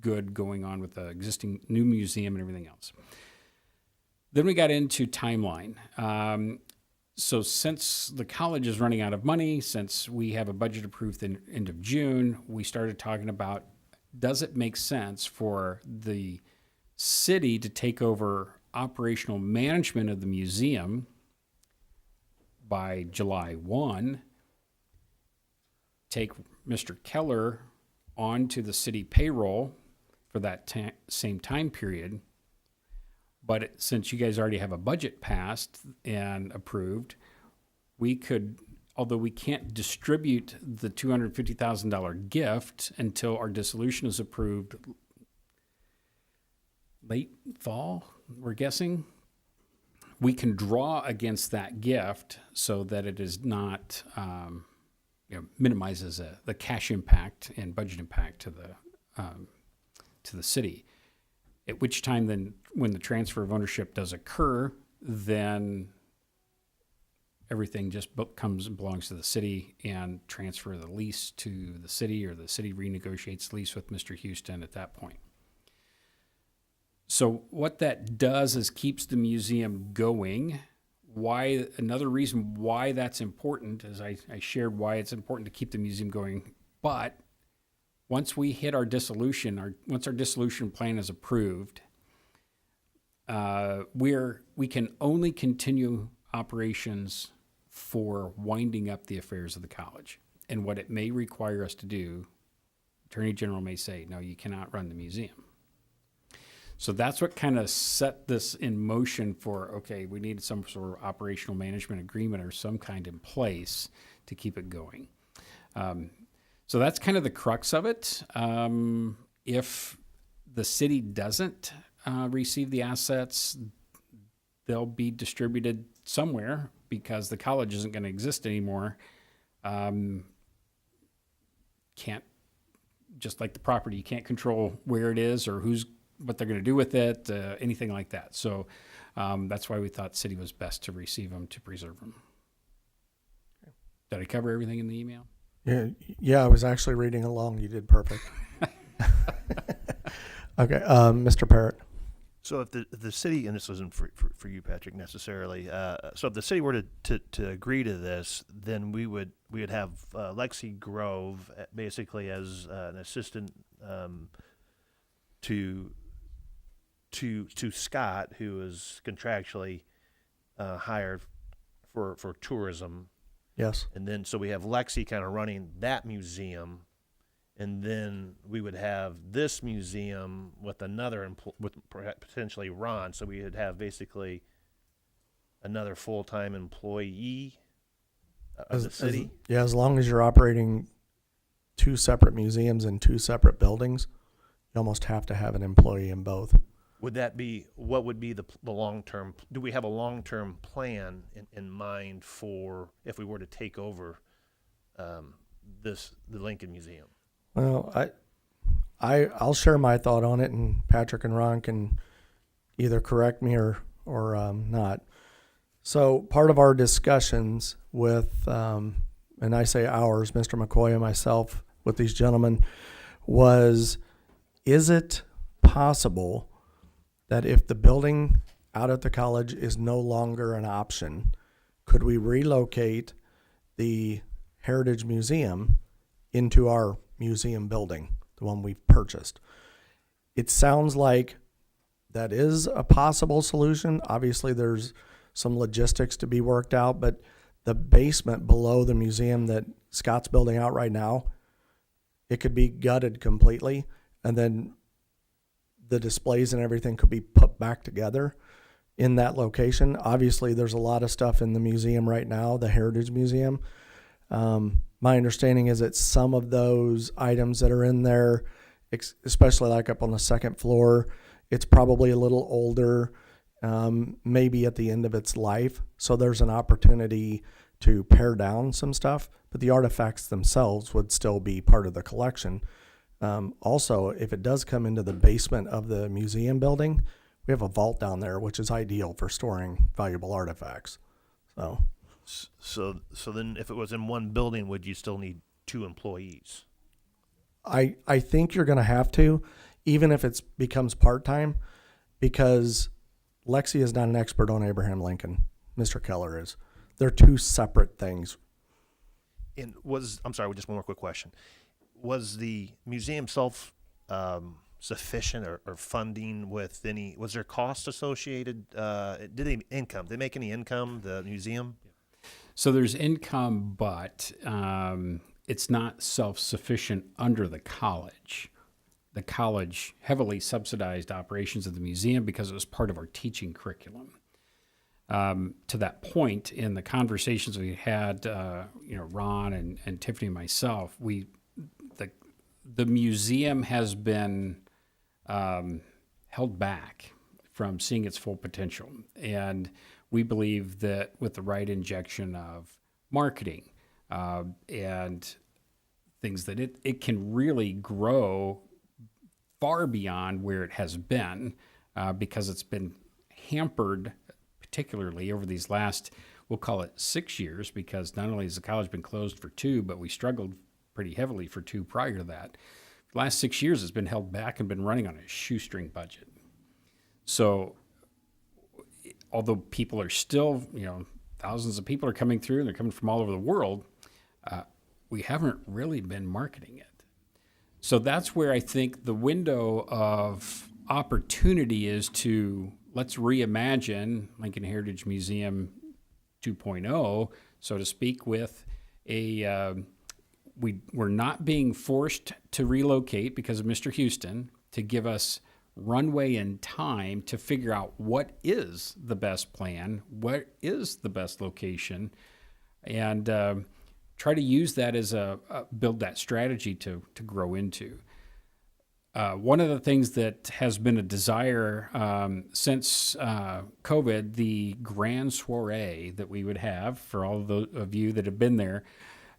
good going on with the existing new museum and everything else. Then we got into timeline. So since the college is running out of money, since we have a budget approved in end of June, we started talking about, does it make sense for the city to take over operational management of the museum by July 1, take Mr. Keller onto the city payroll for that same time period, But since you guys already have a budget passed and approved, we could, although we can't distribute the $250,000 gift until our dissolution is approved late fall, we're guessing, we can draw against that gift so that it is not, minimizes the cash impact and budget impact to the city. At which time then, when the transfer of ownership does occur, then everything just belongs to the city and transfer the lease to the city, or the city renegotiates the lease with Mr. Houston at that point. So what that does is keeps the museum going. Another reason why that's important is I shared why it's important to keep the museum going, but once we hit our dissolution, once our dissolution plan is approved, we can only continue operations for winding up the affairs of the college. And what it may require us to do, Attorney General may say, no, you cannot run the museum. So that's what kind of set this in motion for, okay, we need some sort of operational management agreement or some kind in place to keep it going. So that's kind of the crux of it. If the city doesn't receive the assets, they'll be distributed somewhere because the college isn't going to exist anymore. Can't, just like the property, you can't control where it is or what they're going to do with it, anything like that. So that's why we thought city was best to receive them, to preserve them. Did I cover everything in the email? Yeah, I was actually reading along. You did perfect. Okay, Mr. Parrott. So if the city, and this isn't for you, Patrick, necessarily, so if the city were to agree to this, then we would have Lexi Grove basically as an assistant to Scott, who is contractually hired for tourism. Yes. And then so we have Lexi kind of running that museum, and then we would have this museum with another with potentially Ron. So we would have basically another full-time employee of the city. As long as you're operating two separate museums in two separate buildings, you almost have to have an employee in both. Would that be, what would be the long-term, do we have a long-term plan in mind for if we were to take over the Lincoln Museum? Well, I'll share my thought on it, and Patrick and Ron can either correct me or not. So part of our discussions with, and I say ours, Mr. McCoy and myself, with these gentlemen, was, is it possible that if the building out at the college is no longer an option, could we relocate the Heritage Museum into our museum building, the one we've purchased? It sounds like that is a possible solution. Obviously, there's some logistics to be worked out, but the basement below the museum that Scott's building out right now, it could be gutted completely, and then the displays and everything could be put back together in that location. Obviously, there's a lot of stuff in the museum right now, the Heritage Museum. My understanding is that some of those items that are in there, especially like up on the second floor, it's probably a little older, maybe at the end of its life. So there's an opportunity to pare down some stuff, but the artifacts themselves would still be part of the collection. Also, if it does come into the basement of the museum building, we have a vault down there, which is ideal for storing valuable artifacts. So then if it was in one building, would you still need 2 employees? I think you're going to have to, even if it becomes part-time, because Lexi is not an expert on Abraham Lincoln. Mr. Keller is. They're 2 separate things. And I'm sorry, just one more quick question. Was the museum sufficient or funding with any, was there cost associated? Did they make any income, the museum? So there's income, but it's not self-sufficient under the college. the college heavily subsidized operations of the museum because it was part of our teaching curriculum. To that point, in the conversations we had, Ron and Tiffany and myself, the museum has been held back from seeing its full potential. And we believe that with the right injection of marketing and things, that it can really grow far beyond where it has been because it's been hampered, particularly over these last, we'll call it 6 years, because not only has the college been closed for 2, but we struggled pretty heavily for 2 prior to that. The last 6 years has been held back and been running on a shoestring budget. So although people are still, thousands of people are coming through and they're coming from all over the world, we haven't really been marketing it. So that's where I think the window of opportunity is to let's reimagine Lincoln Heritage Museum 2.0, so to speak, with we're not being forced to relocate because of Mr. Houston, to give us runway and time to figure out what is the best plan, what is the best location, and try to use that as build that strategy to grow into. One of the things that has been a desire since COVID, the grand soiree that we would have for all of those of you that have been there,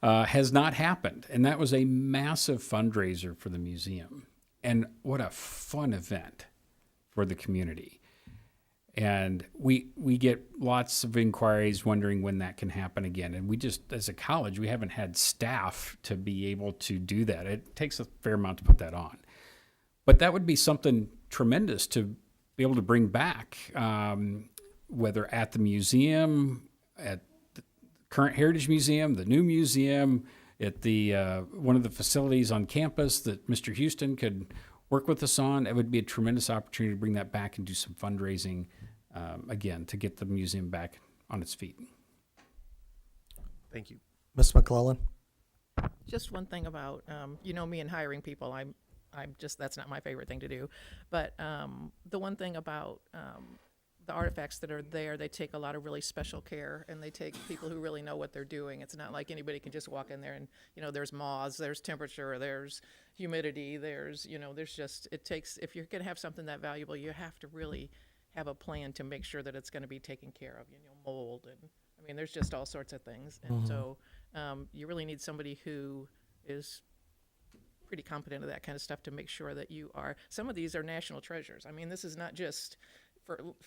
has not happened. And that was a massive fundraiser for the museum. And what a fun event for the community. And we get lots of inquiries wondering when that can happen again. And we just, as a college, we haven't had staff to be able to do that. It takes a fair amount to put that on. But that would be something tremendous to be able to bring back, whether at the museum, at the current Heritage Museum, the new museum, at the one of the facilities on campus that Mr. Houston could work with us on. It would be a tremendous opportunity to bring that back and do some fundraising again to get the museum back on its feet. Thank you. Ms. McClellan? Just one thing about, me and hiring people, I'm just, that's not my favorite thing to do. But the one thing about the artifacts that are there, they take a lot of really special care, and they take people who really know what they're doing. It's not like anybody can just walk in there and, there's moths, there's temperature, there's humidity, there's just, it takes, if you're going to have something that valuable, you have to really have a plan to make sure that it's going to be taken care of, mold, and there's just all sorts of things. And so you really need somebody who is pretty competent of that kind of stuff to make sure that you are, some of these are national treasures. This is not just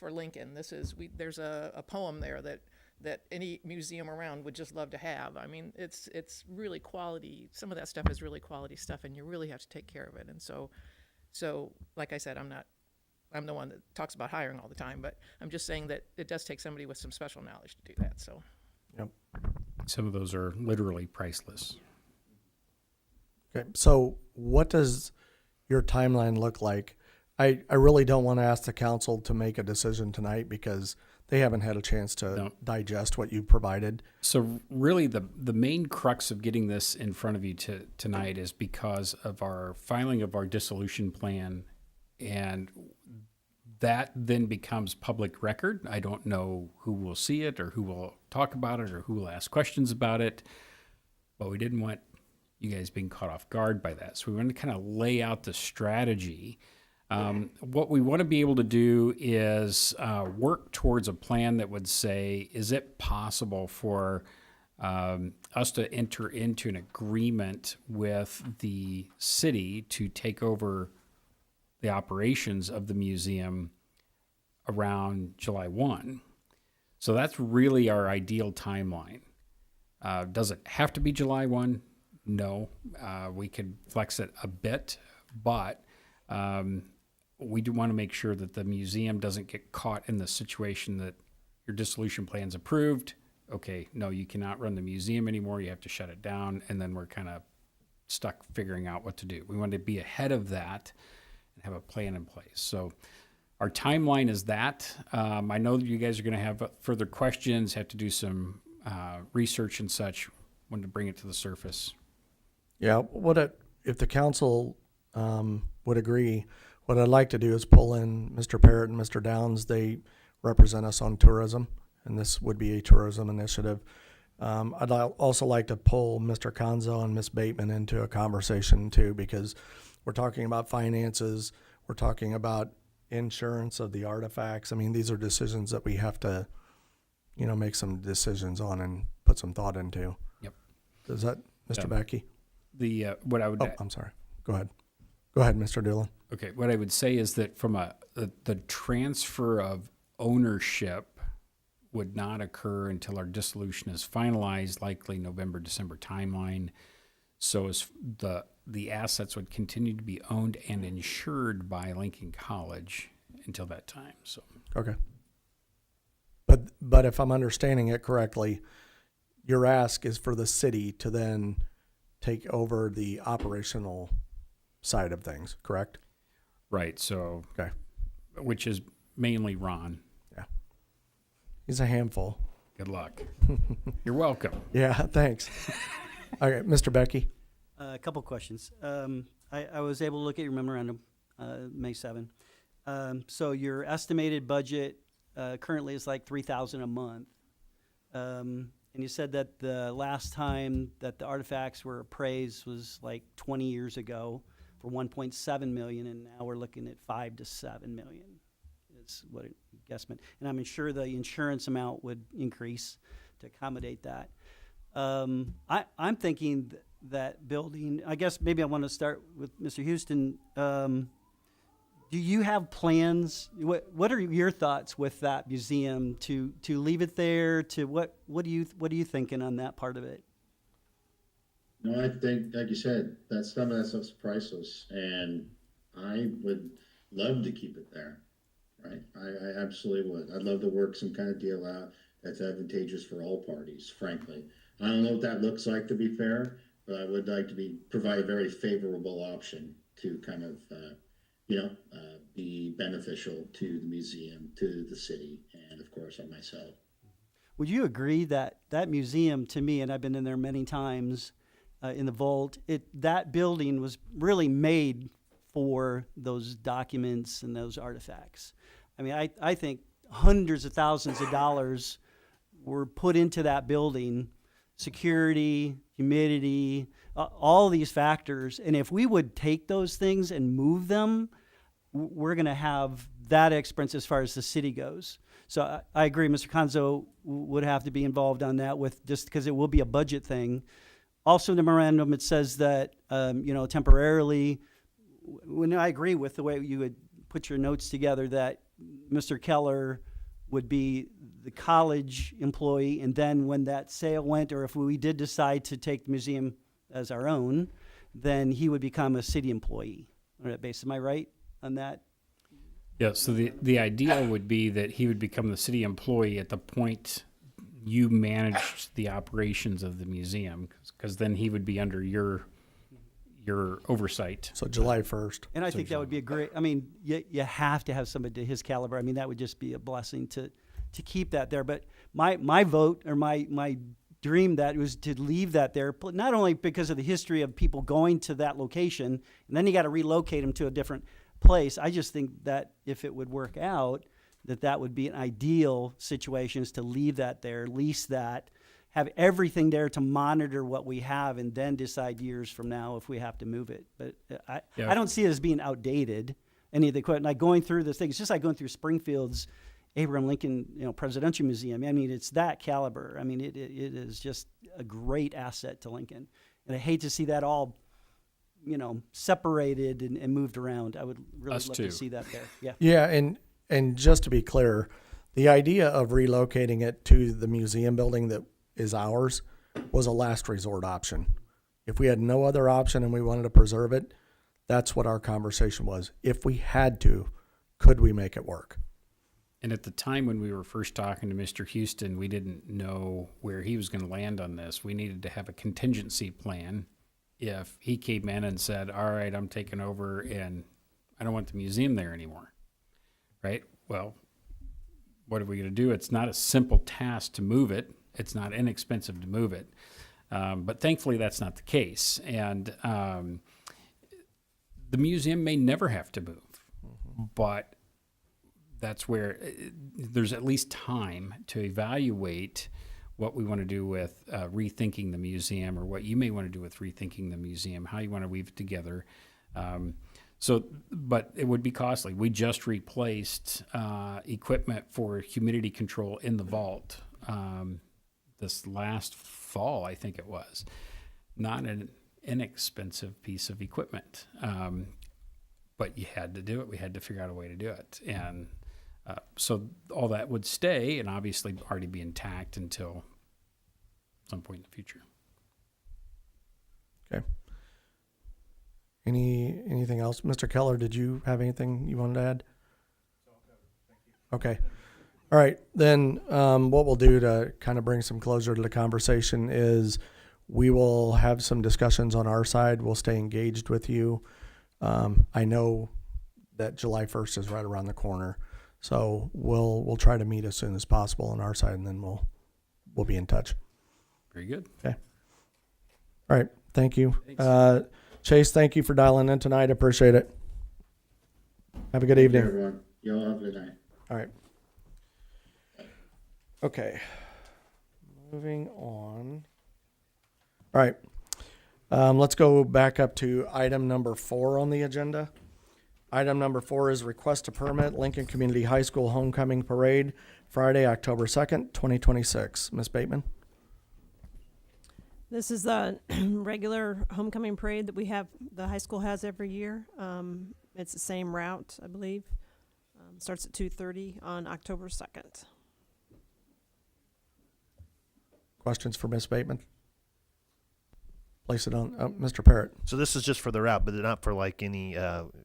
for Lincoln. This is, there's a poem there that any museum around would just love to have. It's really quality. Some of that stuff is really quality stuff, and you really have to take care of it. And so like I said, I'm the one that talks about hiring all the time, but I'm just saying that it does take somebody with some special knowledge to do that. So Yep. Some of those are literally priceless. Okay, so what does your timeline look like? I really don't want to ask the council to make a decision tonight because they haven't had a chance to digest what you provided. So really the main crux of getting this in front of you tonight is because of our filing of our dissolution plan, and that then becomes public record. I don't know who will see it or who will talk about it or who will ask questions about it, but we didn't want you guys being caught off guard by that. So we want to kind of lay out the strategy. What we want to be able to do is work towards a plan that would say, is it possible for us to enter into an agreement with the city to take over the operations of the museum around July 1? So that's really our ideal timeline. Does it have to be July 1? No. We could flex it a bit, but we do want to make sure that the museum doesn't get caught in the situation that your dissolution plan's approved. Okay, no, you cannot run the museum anymore. You have to shut it down. And then we're kind of stuck figuring out what to do. We want to be ahead of that and have a plan in place. So our timeline is that. I know that you guys are going to have further questions, have to do some research and such. Wanted to bring it to the surface. Yeah, what if the council would agree. What I'd like to do is pull in Mr. Parrott and Mr. Downs. They represent us on tourism, and this would be a tourism initiative. Also like to pull Mr. Conzo and Ms. Bateman into a conversation too, because we're talking about finances, we're talking about insurance of the artifacts. I mean, these are decisions that we have to, make some decisions on and put some thought into. Yep. Is that Mr. Yeah. Becky? What I would Oh, I'm sorry. Go ahead. Go ahead, Mr. Doolan. Okay, what I would say is that from the transfer of ownership would not occur until our dissolution is finalized, likely November, December timeline. So as the assets would continue to be owned and insured by Lincoln College until that time. So Okay. But if I'm understanding it correctly, your ask is for the city to then take over the operational side of things, correct? right, so Okay. which is mainly Ron. He's a handful. Good luck. You're welcome. Yeah, thanks. Okay, Mr. Becky. A couple questions. I was able to look at your memorandum, May 7. So your estimated budget currently is like $3,000 a month. And you said that the last time that the artifacts were appraised was like 20 years ago for 1.7 million, and now we're looking at 5 to 7 million. Is what it guesstimate. And I'm sure the insurance amount would increase to accommodate that. I'm thinking that building, I guess maybe I want to start with Mr. Houston. Do you have plans? What are your thoughts with that museum to leave it there? To what are you thinking on that part of it? No, I think, like you said, some of that stuff's priceless, and I would love to keep it there, right? I absolutely would. I'd love to work some kind of deal out that's advantageous for all parties, frankly. I don't know what that looks like, to be fair, but I would like to provide a very favorable option to kind of, be beneficial to the museum, to the city, and of course on myself. Would you agree that that museum, to me, and I've been in there many times, in the vault, that building was really made for those documents and those artifacts? I mean, I think hundreds of thousands of dollars were put into that building, security, humidity, all these factors. And if we would take those things and move them, we're going to have that expense as far as the city goes. So I agree, Mr. Conzo would have to be involved on that with just because it will be a budget thing. Also in the memorandum, it says that, temporarily, when I agree with the way you would put your notes together, that Mr. Keller would be the college employee, and then when that sale went, or if we did decide to take the museum as our own, then he would become a city employee on that basis. Am I right on that? Yeah, so the idea would be that he would become the city employee at the point you managed the operations of the museum, because then he would be under your oversight. So July 1st. And I think that would be a great, I mean, you have to have somebody to his caliber. I mean, that would just be a blessing to keep that there. But my vote, or my dream, that was to leave that there, not only because of the history of people going to that location, and then you got to relocate them to a different place. I just think that if it would work out, that would be an ideal situation, is to leave that there, lease that, have everything there to monitor what we have, and then decide years from now if we have to move it. But I don't see it as being outdated, any of the equipment. Like going through this thing, it's just like going through Springfield's Abraham Lincoln, Presidential Museum. I mean, it's that caliber. I mean, it is just a great asset to Lincoln. And I hate to see that all, separated and moved around. I would really love to see that there. Yeah. Yeah, and just to be clear, the idea of relocating it to the museum building that is ours was a last resort option. If we had no other option and we wanted to preserve it, that's what our conversation was. If we had to, could we make it work? And at the time when we were first talking to Mr. Houston, we didn't know where he was going to land on this. We needed to have a contingency plan if he came in and said, all right, I'm taking over and I don't want the museum there anymore. Right? Well, what are we going to do? It's not a simple task to move it. It's not inexpensive to move it. But thankfully, that's not the case. And the museum may never have to move, but that's where there's at least time to evaluate what we want to do with rethinking the museum, or what you may want to do with rethinking the museum, how you want to weave it together. But it would be costly. We just replaced equipment for humidity control in the vault this last fall, I think it was. Not an inexpensive piece of equipment, but you had to do it. We had to figure out a way to do it. And so all that would stay and obviously already be intact until some point in the future. Okay. Anything else? Mr. Keller, did you have anything you wanted to add? Okay. All right. Then what we'll do to kind of bring some closure to the conversation is we will have some discussions on our side. We'll stay engaged with you. I know that July 1st is right around the corner. So we'll try to meet as soon as possible on our side, and then we'll be in touch. Very good. Okay. All right. Thank you. Thanks. Chase, thank you for dialing in tonight. Appreciate it. Have a good Thank you, evening. everyone. Y'all have a good night. All right. Okay. Moving on. All right. Let's go back up to item number 4 on the agenda. Item number 4 is request to permit Lincoln Community High School Homecoming Parade, Friday, October 2nd, 2026. Ms. Bateman? This is a regular homecoming parade that the high school has every year. It's the same route, I believe. Starts at 2:30 on October 2nd. Questions for Ms. Bateman? Place it on, Mr. Parrott. So this is just for the route, but not for like any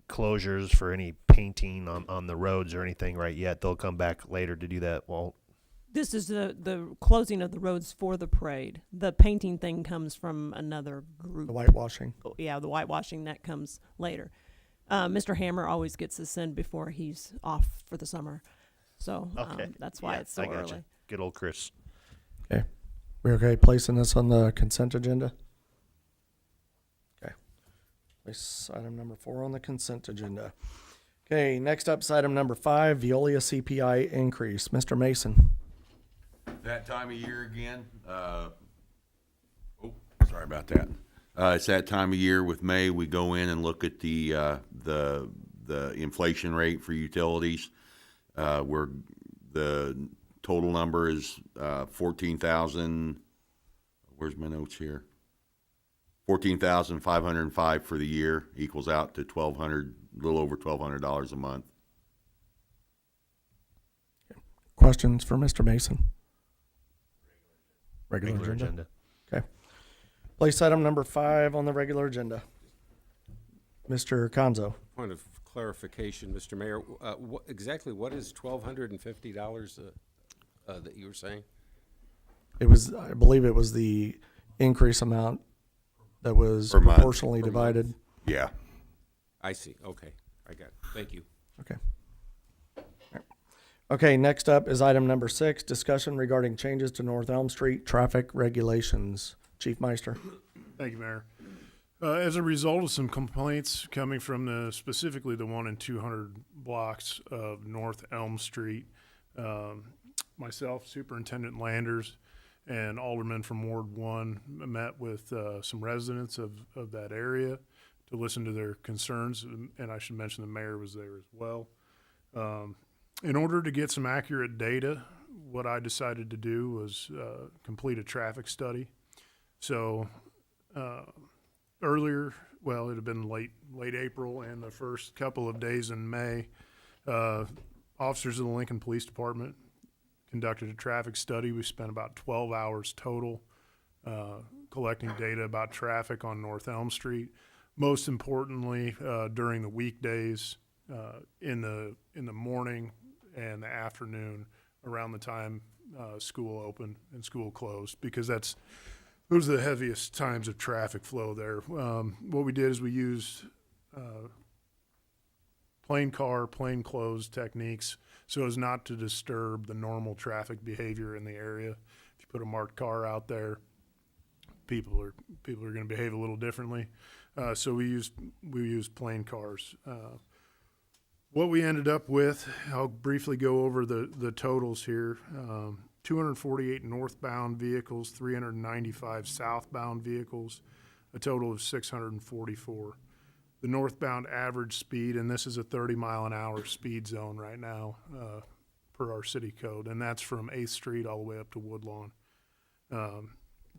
closures for any painting on the roads or anything right yet. They'll come back later to do that. Well, This is the closing of the roads for the parade. The painting thing comes from another group. The whitewashing. Yeah, the whitewashing, that comes later. Mr. Hammer always gets this in before he's off for the summer. So okay. that's why Yeah, it's so I gotcha. early. Good old Chris. Okay. We okay placing this on the consent agenda? Okay. Place item number 4 on the consent agenda. Okay, next up is item number 5, Veolia CPI increase. Mr. Mason. That time of year again. Sorry about that. It's that time of year with May. We go in and look at the inflation rate for utilities. Where the total number is 14,000. Where's my notes here? 14,505 for the year equals out to $1,200, a little over $1,200 a month. Questions for Mr. Mason? Regular agenda. Okay. Place item number 5 on the regular agenda. Mr. Conzo. Point of clarification, Mr. Mayor, exactly what is $1,250 that you were saying? It was, I believe it was the increase amount that was Per month. proportionally Per divided. Yeah. I see, okay, I got it, thank you. Okay. Okay, next up is item number 6, discussion regarding changes to North Elm Street traffic regulations. Chief Meister. Thank you, Mayor. As a result of some complaints coming from specifically the 1 and 200 blocks of North Elm Street, myself, Superintendent Landers, and aldermen from Ward 1 met with some residents of that area to listen to their concerns, and I should mention the mayor was there as well. In order to get some accurate data, what I decided to do was complete a traffic study. So earlier, well, it had been late April and the first couple of days in May, officers of the Lincoln Police Department conducted a traffic study. We spent about 12 hours total collecting data about traffic on North Elm Street. Most importantly, during the weekdays, in the morning and the afternoon, around the time school opened and school closed, because those are the heaviest times of traffic flow there. What we did is we used plain clothes techniques so as not to disturb the normal traffic behavior in the area. If you put a marked car out there, people are going to behave a little differently. So we used plain cars. What we ended up with, I'll briefly go over the totals here. 248 northbound vehicles, 395 southbound vehicles, a total of 644. The northbound average speed, and this is a 30-mile-an-hour speed zone right now per our city code, and that's from 8th Street all the way up to Woodlawn.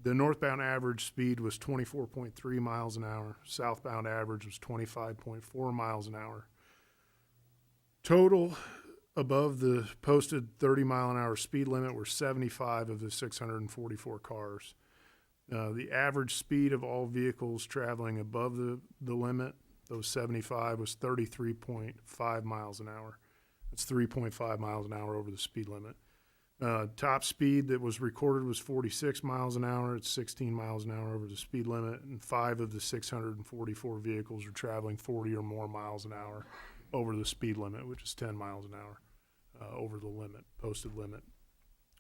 The northbound average speed was 24.3 miles an hour. Southbound average was 25.4 miles an hour. Total above the posted 30-mile-an-hour speed limit were 75 of the 644 cars. The average speed of all vehicles traveling above the limit, those 75, was 33.5 miles an hour. That's 3.5 miles an hour over the speed limit. Top speed that was recorded was 46 miles an hour. It's 16 miles an hour over the speed limit, and 5 of the 644 vehicles are traveling 40 or more miles an hour over the speed limit, which is 10 miles an hour over the limit, posted limit.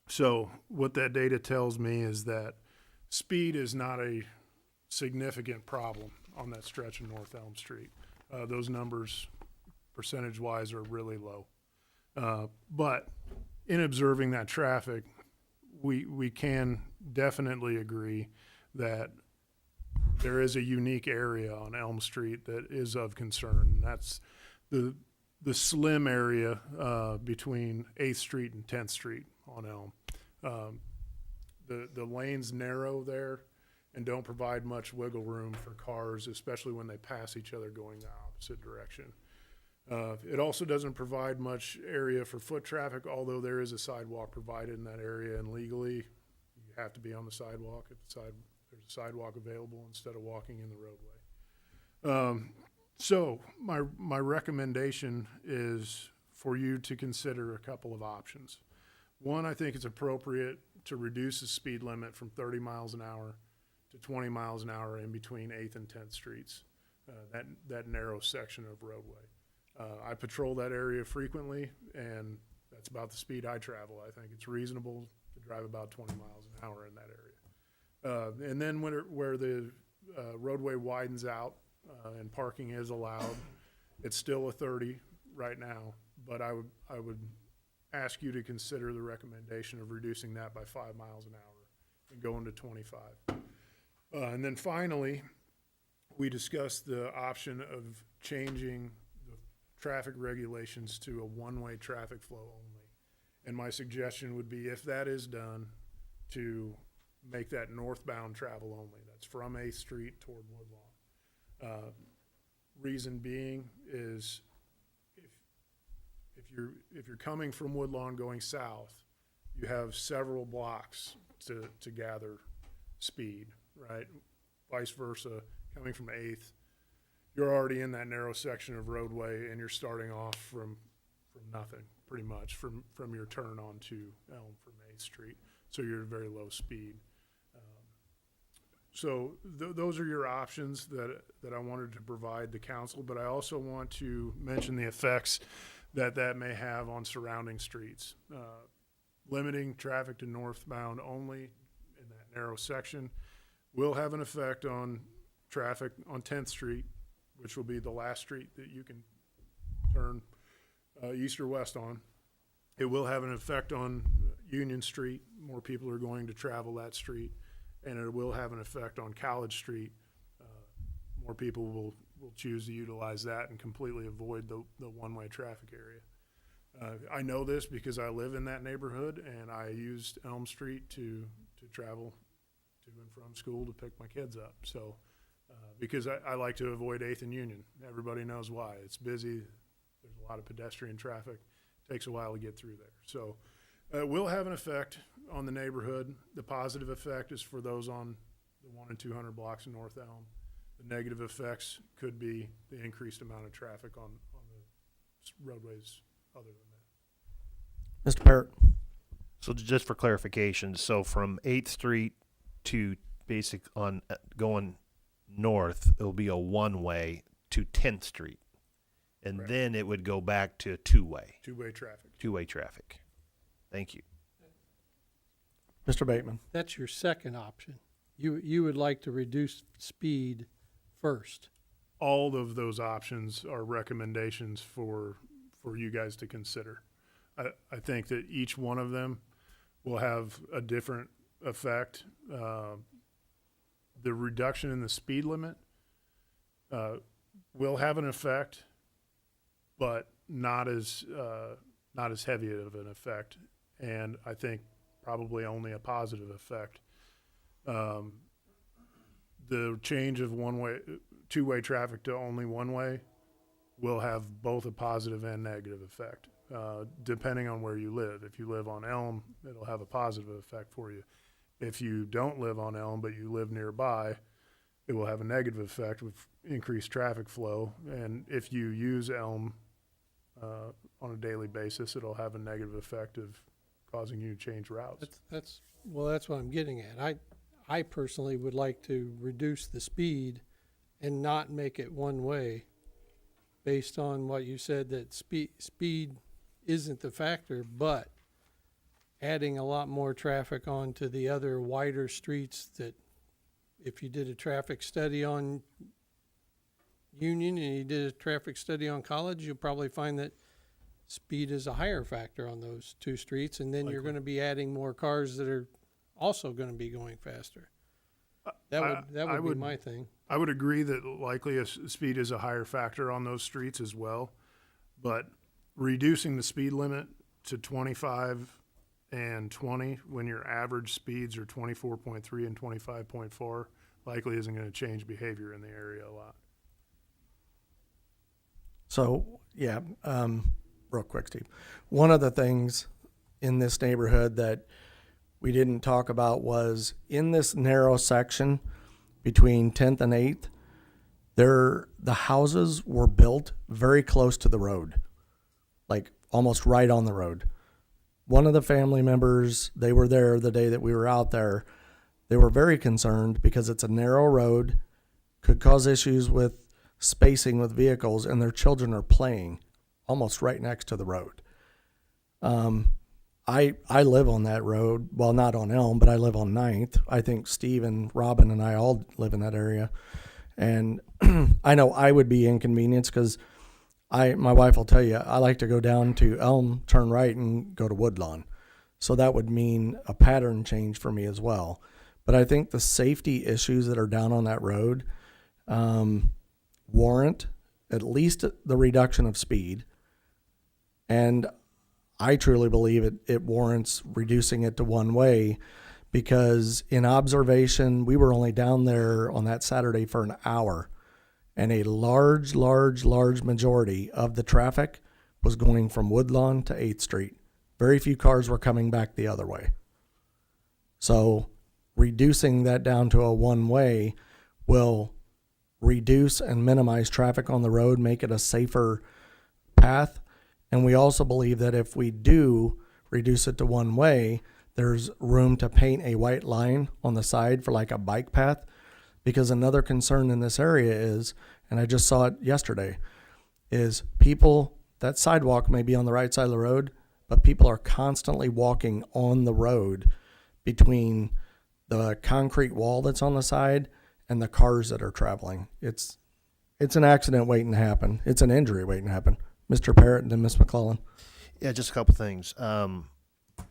So what that data tells me is that speed is not a significant problem on that stretch of North Elm Street. Those numbers, percentage-wise, are really low. But in observing that traffic, we can definitely agree that there is a unique area on Elm Street that is of concern. That's the slim area between 8th Street and 10th Street on Elm. The lanes narrow there and don't provide much wiggle room for cars, especially when they pass each other going the opposite direction. It also doesn't provide much area for foot traffic, although there is a sidewalk provided in that area, and legally you have to be on the sidewalk if there's a sidewalk available instead of walking in the roadway. So my recommendation is for you to consider a couple of options. One, I think it's appropriate to reduce the speed limit from 30 miles an hour to 20 miles an hour in between 8th and 10th Streets, that narrow section of roadway. I patrol that area frequently, and that's about the speed I travel. I think it's reasonable to drive about 20 miles an hour in that area. And then where the roadway widens out and parking is allowed, it's still a 30 right now, but I would ask you to consider the recommendation of reducing that by 5 miles an hour and going to 25. And then finally, we discussed the option of changing the traffic regulations to a one-way traffic flow only. And my suggestion would be, if that is done, to make that northbound travel only. That's from 8th Street toward Woodlawn. Reason being is if you're coming from Woodlawn going south, you have several blocks to gather speed, right? Vice versa, coming from 8th, you're already in that narrow section of roadway and you're starting off from nothing, pretty much, from your turn onto Elm from 8th Street. So you're at very low speed. So those are your options that I wanted to provide the council, but I also want to mention the effects that may have on surrounding streets. Limiting traffic to northbound only in that narrow section will have an effect on traffic on 10th Street, which will be the last street that you can turn east or west on. It will have an effect on Union Street. More people are going to travel that street. And it will have an effect on College Street. More people will choose to utilize that and completely avoid the one-way traffic area. I know this because I live in that neighborhood, and I used Elm Street to travel to and from school to pick my kids up. So, because I like to avoid 8th and Union. Everybody knows why. It's busy. There's a lot of pedestrian traffic. It takes a while to get through there. So, it will have an effect on the neighborhood. The positive effect is for those on the 100 and 200 blocks in North Elm. The negative effects could be the increased amount of traffic on the roadways other than that. Mr. Parrott. So just for clarification, so from 8th Street to going north, it'll be a one-way to 10th Street. And Correct. Then it would go back to a two-way. Two-way traffic. Two-way traffic. Thank you. Mr. Bateman. That's your second option. You would like to reduce speed first. All of those options are recommendations for you guys to consider. I think that each one of them will have a different effect. The reduction in the speed limit will have an effect, but not as heavy of an effect, and I think probably only a positive effect. The change of two-way traffic to only one-way will have both a positive and negative effect, depending on where you live. If you live on Elm, it'll have a positive effect for you. If you don't live on Elm, but you live nearby, it will have a negative effect with increased traffic flow. And if you use Elm on a daily basis, it'll have a negative effect of causing you to change routes. That's what I'm getting at. I personally would like to reduce the speed and not make it one way, based on what you said, that speed isn't the factor, but adding a lot more traffic onto the other wider streets, that if you did a traffic study on Union and you did a traffic study on College, you'll probably find that speed is a higher factor on those two streets, and then you're going to be adding more cars that are also going to be going faster. That would be my thing. I would agree that likely speed is a higher factor on those streets as well, but reducing the speed limit to 25 and 20 when your average speeds are 24.3 and 25.4 likely isn't going to change behavior in the area a lot. So, yeah, real quick, Steve. One of the things in this neighborhood that we didn't talk about was in this narrow section between 10th and 8th, the houses were built very close to the road, like almost right on the road. One of the family members, they were there the day that we were out there. They were very concerned because it's a narrow road, could cause issues with spacing with vehicles, and their children are playing almost right next to the road. I live on that road. Well, not on Elm, but I live on 9th. I think Steve and Robin and I all live in that area. And I know I would be inconvenienced because my wife will tell you, I like to go down to Elm, turn right, and go to Woodlawn. So that would mean a pattern change for me as well. But I think the safety issues that are down on that road warrant at least the reduction of speed. And I truly believe it warrants reducing it to one way, because in observation, we were only down there on that Saturday for an hour, and a large majority of the traffic was going from Woodlawn to 8th Street. Very few cars were coming back the other way. So reducing that down to a one-way will reduce and minimize traffic on the road, make it a safer path. And we also believe that if we do reduce it to one way, there's room to paint a white line on the side for like a bike path. Because another concern in this area is, and I just saw it yesterday, is people, that sidewalk may be on the right side of the road, but people are constantly walking on the road between the concrete wall that's on the side and the cars that are traveling. It's an accident waiting to happen. It's an injury waiting to happen. Mr. Parrott and then Ms. McClellan. Yeah, just a couple things.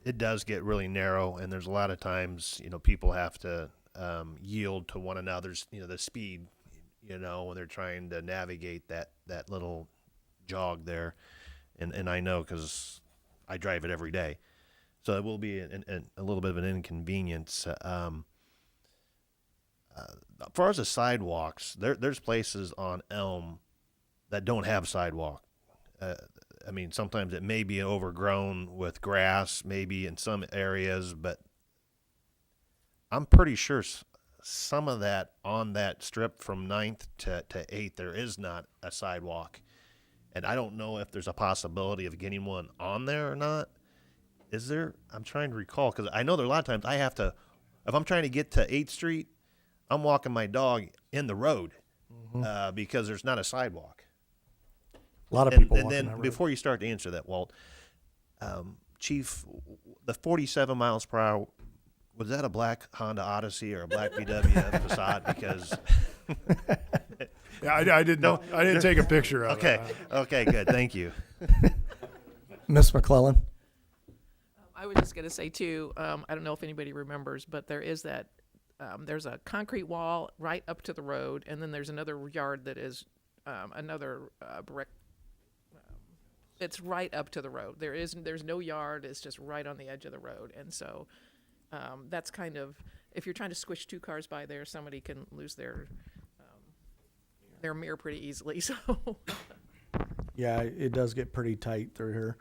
It does get really narrow, and there's a lot of times, people have to yield to one another's, the speed, when they're trying to navigate that little jog there. And I know because I drive it every day. So it will be a little bit of an inconvenience. As far as the sidewalks, there's places on Elm that don't have sidewalk. Sometimes it may be overgrown with grass, maybe in some areas, but I'm pretty sure some of that on that strip from 9th to 8th, there is not a sidewalk. And I don't know if there's a possibility of getting one on there or not. Is there? I'm trying to recall, because I know there are a lot of times I have to, if I'm trying to get to 8th Street, I'm walking my dog in the road because there's not a sidewalk. A lot of people and walking then that road. before you start to answer that, Walt, Chief, the 47 miles per hour Was that a black Honda Odyssey or a black VW Passat? Because Yeah, I didn't take a picture of okay, it. okay, good, thank you. Miss McClellan? I was just going to say too, I don't know if anybody remembers, but there is that, there's a concrete wall right up to the road, and then there's another yard that is another brick. It's right up to the road. There's no yard. It's just right on the edge of the road, and so that's kind of, if you're trying to squish two cars by there, somebody can lose their mirror pretty easily. So. Yeah, it does get pretty tight through here.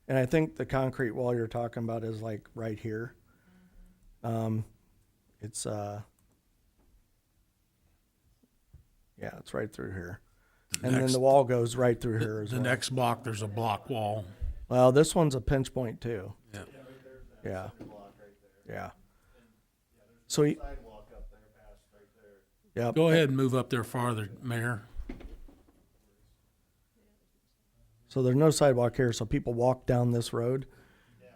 And I think the concrete wall you're talking about is like right here. It's yeah, it's right through here. And then the wall goes right through here as The well. next block, there's a block wall. Well, this one's a pinch point too. Yeah. Yeah. Yeah. So he, yep. Go ahead and move up there farther, Mayor. So there's no sidewalk here, so people walk down this road,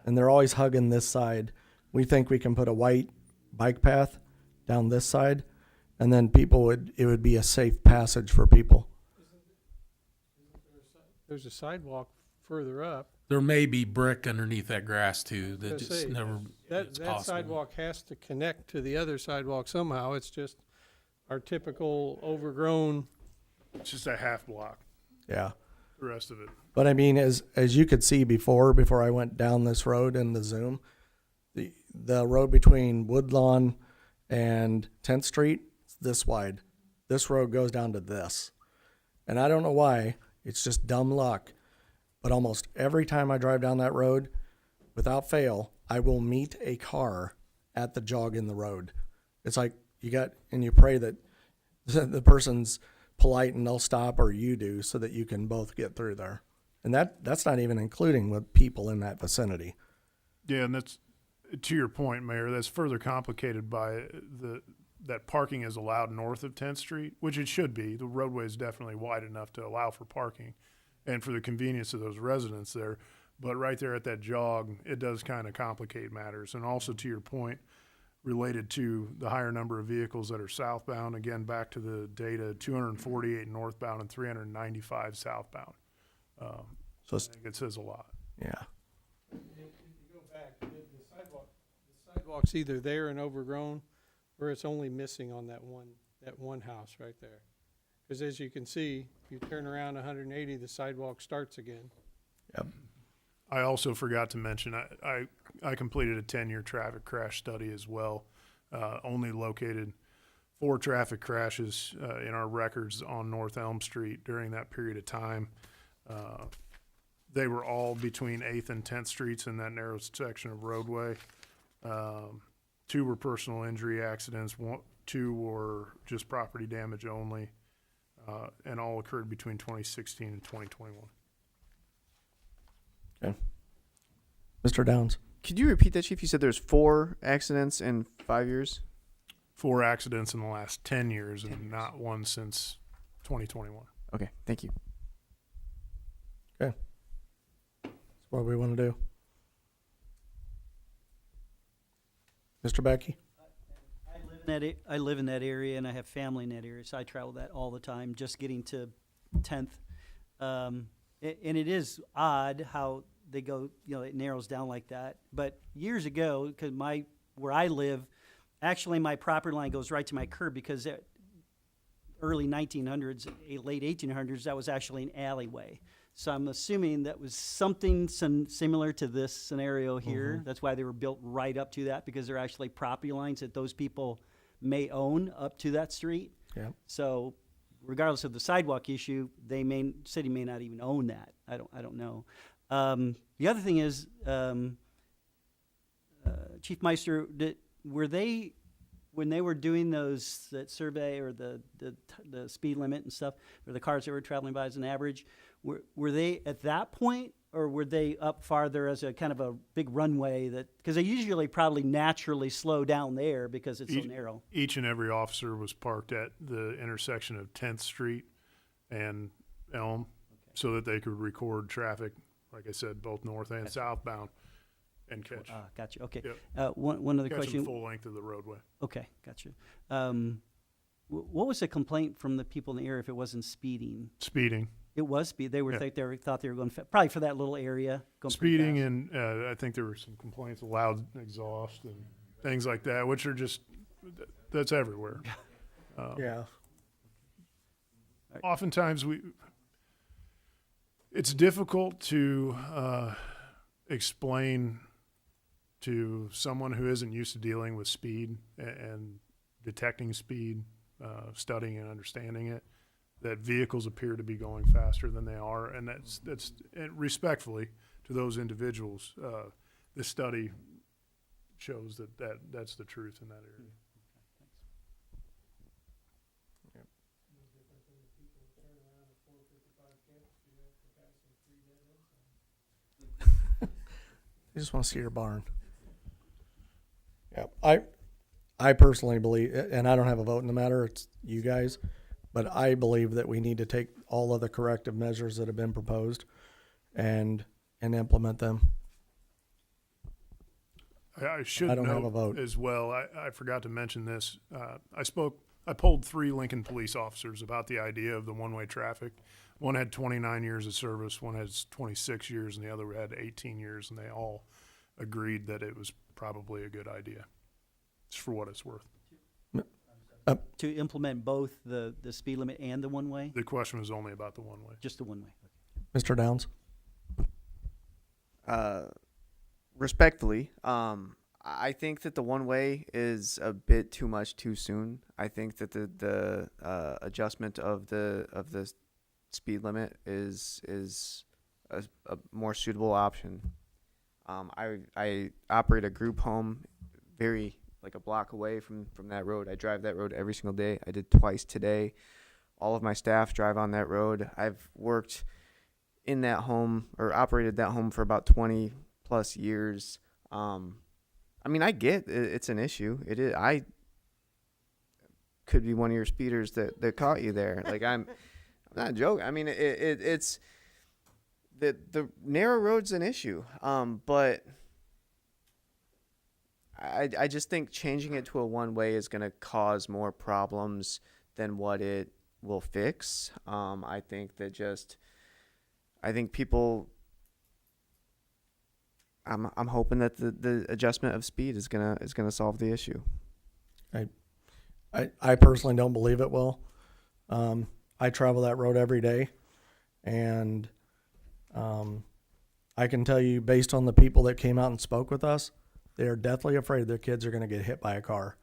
and they're always hugging this side. We think we can put a white bike path down this side, and then it would be a safe passage for people. There's a sidewalk further up. There may be brick underneath that grass too, that Let's just say, never That is possible. sidewalk has to connect to the other sidewalk somehow. It's just our typical overgrown. It's just a half block. Yeah. The rest of it. But I mean, as you could see before I went down this road in the Zoom, the road between Woodlawn and 10th Street is this wide. This road goes down to this. And I don't know why, it's just dumb luck. But almost every time I drive down that road, without fail, I will meet a car at the jog in the road. It's like you pray that the person's polite and they'll stop, or you do, so that you can both get through there. And that's not even including with people in that vicinity. Yeah, and that's, to your point, Mayor, that's further complicated by that parking is allowed north of 10th Street, which it should be. The roadway is definitely wide enough to allow for parking and for the convenience of those residents there. But right there at that jog, it does kind of complicate matters. And also, to your point, related to the higher number of vehicles that are southbound, again, back to the data, 248 northbound and 395 southbound. So I think it says a lot. yeah. If you go back, the sidewalk's either there and overgrown, or it's only missing on that one house right there. Because as you can see, if you turn around 180, the sidewalk starts again. Yep. I also forgot to mention, I completed a 10-year traffic crash study as well. Only located 4 traffic crashes in our records on North Elm Street during that period of time. They were all between 8th and 10th Streets in that narrow section of roadway. 2 were personal injury accidents, 2 were just property damage only, and all occurred between 2016 and 2021. Okay. Mr. Downs. Could you repeat that, Chief? You said there's 4 accidents in 5 years? 4 accidents in the last 10 years and not one since 2021. Okay, thank you. Okay. That's what we want to do. Mr. Becky? I live in that area, and I have family in that area, so I travel that all the time, just getting to 10th. And it is odd how they go, it narrows down like that. But years ago, because where I live, actually my property line goes right to my curb, because early 1900s, late 1800s, that was actually an alleyway. So I'm assuming that was something similar to this scenario here. Mm-hmm. That's why they were built right up to that, because they're actually property lines that those people may own up to that street. Yeah. So regardless of the sidewalk issue, city may not even own that. I don't know. The other thing is, Chief Meister, were they, when they were doing that survey or the speed limit and stuff, or the cars that were traveling by as an average, were they at that point, or were they up farther as a kind of a big runway because they usually probably naturally slow down there because it's so narrow? Each and every officer was parked at the intersection of 10th Street and Elm so that they could record traffic, like I said, both north and southbound. and catch. Gotcha, okay. Yep. One other Catch question. them full length of the roadway. Okay, gotcha. What was the complaint from the people in the area if it wasn't speeding? Speeding. It was speed. They were Yeah. thought they were going probably for that little area. Going pretty Speeding fast. and I think there were some complaints of loud exhaust and things like that, which are just, that's everywhere. Yeah. Oftentimes it's difficult to explain to someone who isn't used to dealing with speed and detecting speed, studying and understanding it, that vehicles appear to be going faster than they are, and that's and respectfully to those individuals. This study shows that's the truth in that area. You just want to see your barn. Yeah, I personally believe, and I don't have a vote in the matter, it's you guys, but I believe that we need to take all of the corrective measures that have been proposed and implement them. I should I don't have a note vote. as well, I forgot to mention this. I polled 3 Lincoln police officers about the idea of the one-way traffic. One had 29 years of service, one has 26 years, and the other had 18 years, and they all agreed that it was probably a good idea. It's for what it's worth. To implement both the speed limit and the one-way? The question was only about the one-way. Just the one-way. Mr. Downs? Respectfully, I think that the one way is a bit too much too soon. I think that the adjustment of the speed limit is a more suitable option. I operate a group home very like a block away from that road. I drive that road every single day. I did twice today. All of my staff drive on that road. I've worked in that home or operated that home for about 20 plus years. I mean, I get it's an issue. It is. I could be one of your speeders that caught you there. Like I'm not joking. I mean, it's the narrow road's an issue. But I just think changing it to a one way is going to cause more problems than what it will fix. I think people. I'm hoping that the adjustment of speed is gonna solve the issue. I personally don't believe it will. I travel that road every day, and I can tell you, based on the people that came out and spoke with us, they are deathly afraid their kids are going to get hit by a car.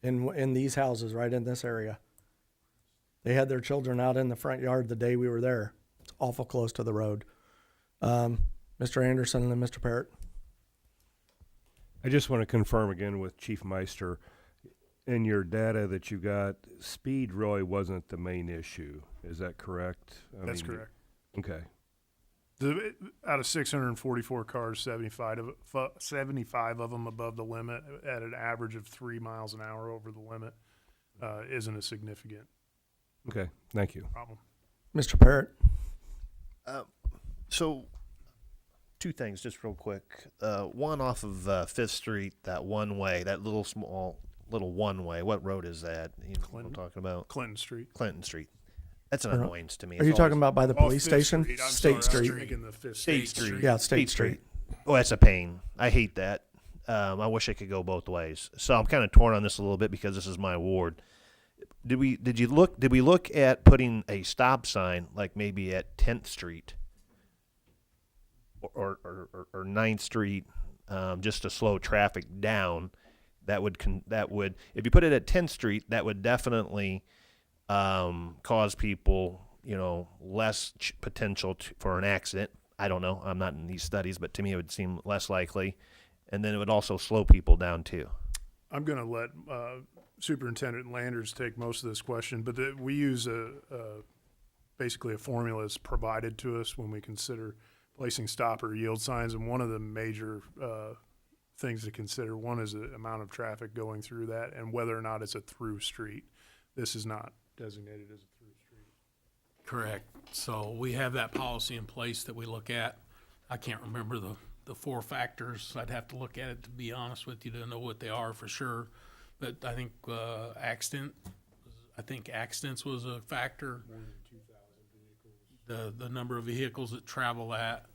In these houses, right in this area, they had their children out in the front yard the day we were there. It's awful close to the road. Mr. Anderson and then Mr. Parrott. I just want to confirm again with Chief Meister, in your data that you got, speed really wasn't the main issue. Is that correct? That's correct. Okay. Out of 644 cars, 75 of them above the limit at an average of 3 miles an hour over the limit isn't a significant Okay, thank you. problem. Mr. Parrott. So, two things just real quick. One off of Fifth Street, that one way, that little one way. What road is that? You know what I'm talking about? Clinton Street. Clinton Street. That's an annoyance to me. Are you talking about by the police Fifth station? Street. I'm State sorry, I was Street. thinking the Fifth State Street. Yeah, State Street. Oh, that's a pain. I hate that. I wish it could go both ways. So I'm kind of torn on this a little bit because this is my ward. Did we look at putting a stop sign like maybe at 10th Street or 9th Street just to slow traffic down? That would if you put it at 10th Street, that would definitely cause people, less potential for an accident. I don't know. I'm not in these studies, but to me it would seem less likely. And then it would also slow people down too. I'm going to let Superintendent Landers take most of this question, but we use basically a formula that's provided to us when we consider placing stop or yield signs. And one of the major things to consider, one is the amount of traffic going through that and whether or not it's a through street. This is not designated as a through street. Correct. So we have that policy in place that we look at. I can't remember the the four factors. I'd have to look at it, to be honest with you, to know what they are for sure. But I think accidents was a factor. More than 2,000 vehicles. The number of vehicles that travel that,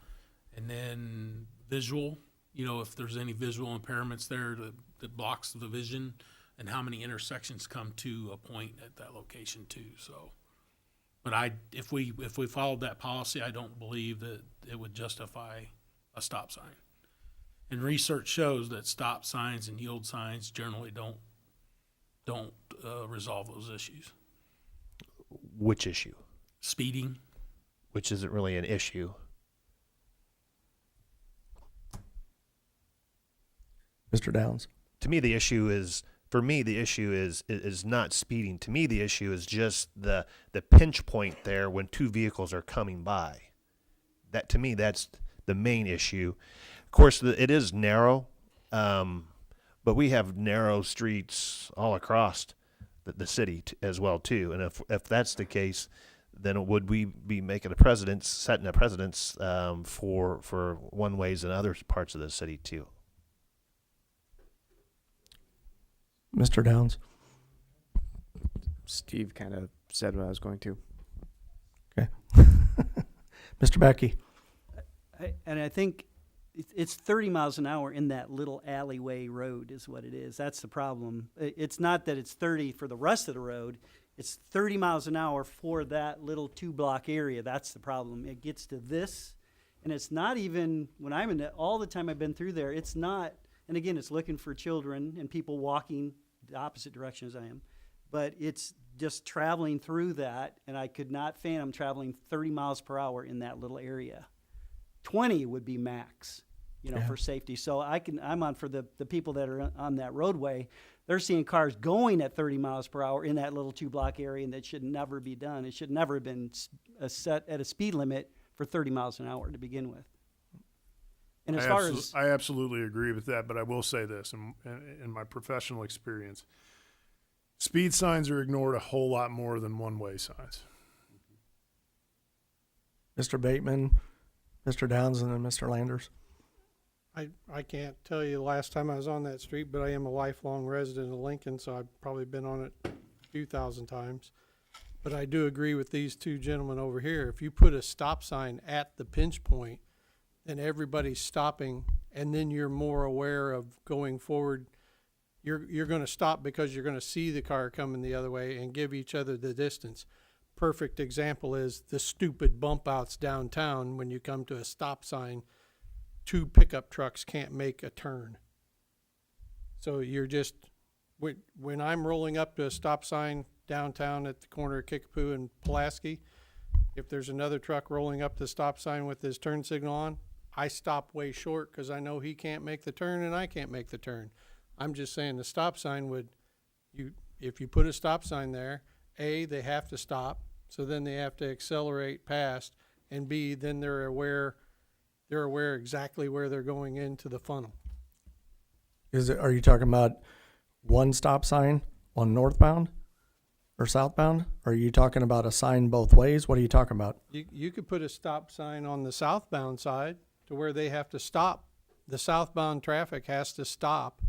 and then visual. You know, if there's any visual impairments there that blocks the vision, and how many intersections come to a point at that location too. So, but if we followed that policy, I don't believe that it would justify a stop sign. And research shows that stop signs and yield signs generally don't resolve those issues. Which issue? Speeding. Which isn't really an issue. Mr. Downs. To me, the issue is not speeding. To me, the issue is just the pinch point there when two vehicles are coming by. That, to me, that's the main issue. Of course, it is narrow, but we have narrow streets all across the city as well too. And if that's the case, then would we be setting a precedence for one ways in other parts of the city too? Mr. Downs. Steve kind of said what I was going to. Okay. Mr. Becky. I think it's 30 miles an hour in that little alleyway road is what it is. That's the problem. It's not that it's 30 for the rest of the road. It's 30 miles an hour for that little 2-block area. That's the problem. It gets to this, and it's not even, when I'm in it, all the time I've been through there, it's not, and again, it's looking for children and people walking the opposite direction as I am, but it's just traveling through that, and I could not fathom traveling 30 miles per hour in that little area. 20 would be max, for safety. So I'm on for the people that are on that roadway. They're seeing cars going at 30 miles per hour in that little 2-block area, and that should never be done. It should never have been set at a speed limit for 30 miles an hour to begin with. And as far as I absolutely agree with that, but I will say this, in my professional experience, speed signs are ignored a whole lot more than one-way signs. Mr. Bateman, Mr. Downs, and then Mr. Landers. I can't tell you the last time I was on that street, but I am a lifelong resident of Lincoln, so I've probably been on it a few thousand times. But I do agree with these two gentlemen over here. If you put a stop sign at the pinch point, then everybody's stopping, and then you're more aware of going forward. You're going to stop because you're going to see the car coming the other way and give each other the distance. Perfect example is the stupid bump outs downtown when you come to a stop sign. 2 pickup trucks can't make a turn. So you're just, when I'm rolling up to a stop sign downtown at the corner of Kickapoo and Pulaski, if there's another truck rolling up the stop sign with his turn signal on, I stop way short because I know he can't make the turn and I can't make the turn. I'm just saying the stop sign if you put a stop sign there, A, they have to stop, so then they have to accelerate past, and B, then they're aware exactly where they're going into the funnel. Are you talking about one stop sign on northbound or southbound? Or are you talking about a sign both ways? What are you talking about? You could put a stop sign on the southbound side to where they have to stop. The southbound traffic has to stop.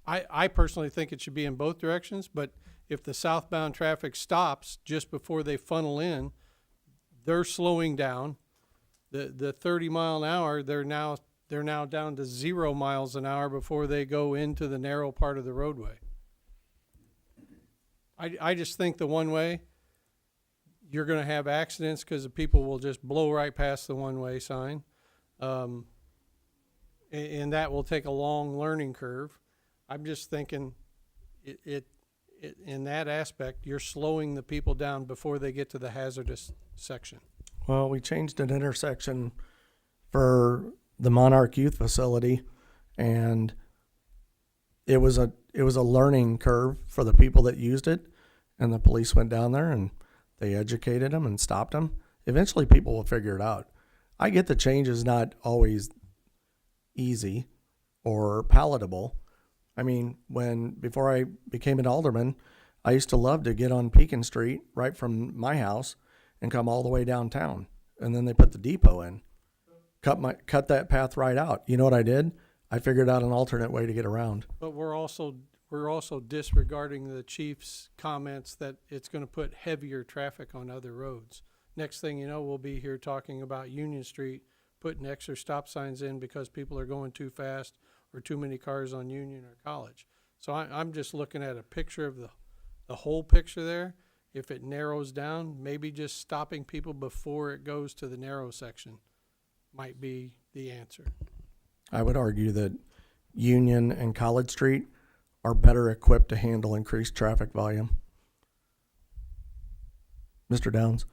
I personally think it should be in both directions, but if the southbound traffic stops just before they funnel in, they're slowing down. The 30 mile an hour, they're now down to 0 miles an hour before they go into the narrow part of the roadway. I just think the one way, you're going to have accidents because the people will just blow right past the one-way sign. And that will take a long learning curve. I'm just thinking it in that aspect, you're slowing the people down before they get to the hazardous section. Well, we changed an intersection for the Monarch Youth Facility, and it was a learning curve for the people that used it, and the police went down there and they educated them and stopped them. Eventually people will figure it out. I get the change is not always easy or palatable. I mean, before I became an alderman, I used to love to get on Pekin Street right from my house and come all the way downtown. And then they put the depot in. cut that path right out. You know what I did? I figured out an alternate way to get around. But we're also disregarding the chief's comments that it's gonna put heavier traffic on other roads. Next thing you know, we'll be here talking about Union Street, putting extra stop signs in because people are going too fast or too many cars on Union or College. So I'm just looking at a picture of the whole picture there. If it narrows down, maybe just stopping people before it goes to the narrow section might be the answer. I would argue that Union and College Street are better equipped to handle increased traffic volume. Mr. Downs?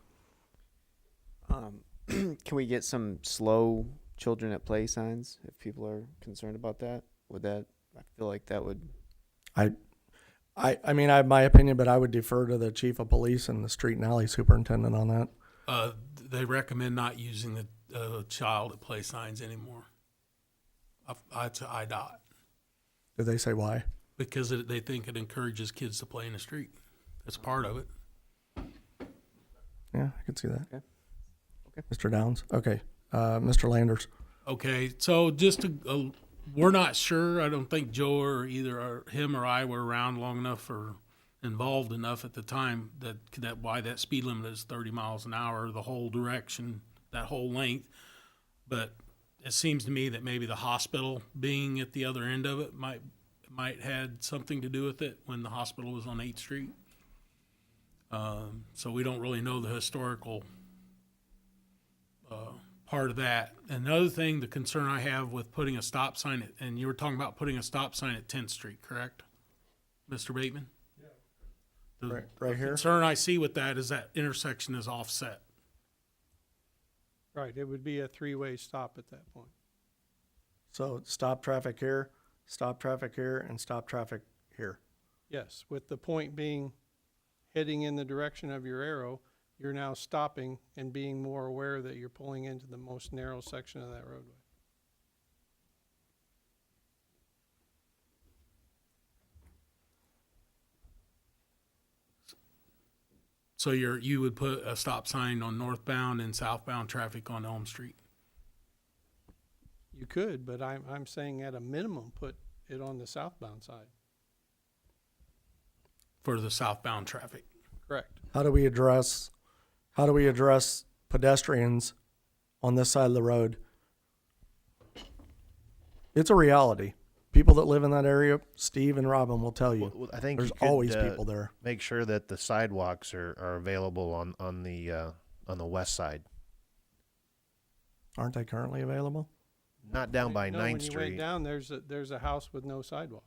Can we get some slow children at play signs if people are concerned about that? I feel like that would. I mean, I have my opinion, but I would defer to the chief of police and the street and alley superintendent on that. They recommend not using the child at play signs anymore. It's IDOT, Did they say why? because they think it encourages kids to play in the street. That's part of it. Yeah, I could see that. Okay. Mr. Downs? Okay. Mr. Landers? Okay, so we're not sure. I don't think Joe or either him or I were around long enough or involved enough at the time that why that speed limit is 30 miles an hour, the whole direction, that whole length. But it seems to me that maybe the hospital being at the other end of it might had something to do with it when the hospital was on 8th Street. So we don't really know the historical part of that. Another thing, the concern I have with putting a stop sign and you were talking about putting a stop sign at 10th Street, correct, Mr. Bateman? Yeah. Right here? Concern I see with that is that intersection is offset. Right, it would be a three-way stop at that point. So stop traffic here, and stop traffic here. Yes, with the point being heading in the direction of your arrow, you're now stopping and being more aware that you're pulling into the most narrow section of that roadway. So you would put a stop sign on northbound and southbound traffic on Elm Street. You could, but I'm saying at a minimum, put it on the southbound side. For the southbound traffic. Correct. How do we address pedestrians on this side of the road? It's a reality. People that live in that area, Steve and Robin will tell you, Well, I think there's you could, always people there. Make sure that the sidewalks are available on the west side, Aren't they currently available? not down by No, 9th when you went Street. down, there's a house with no sidewalk.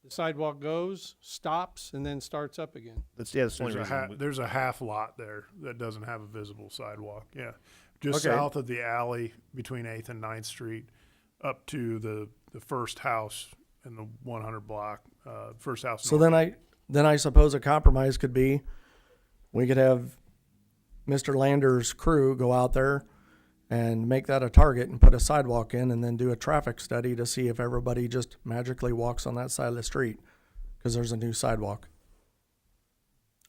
The sidewalk goes, stops, and then starts up again. That's the only reason. There's a half lot there that doesn't have a visible sidewalk, yeah. Just Okay. south of the alley between 8th and 9th Street, up to the first house in the 100 block, first house. So north. then I suppose a compromise could be, we could have Mr. Lander's crew go out there and make that a target and put a sidewalk in and then do a traffic study to see if everybody just magically walks on that side of the street because there's a new sidewalk.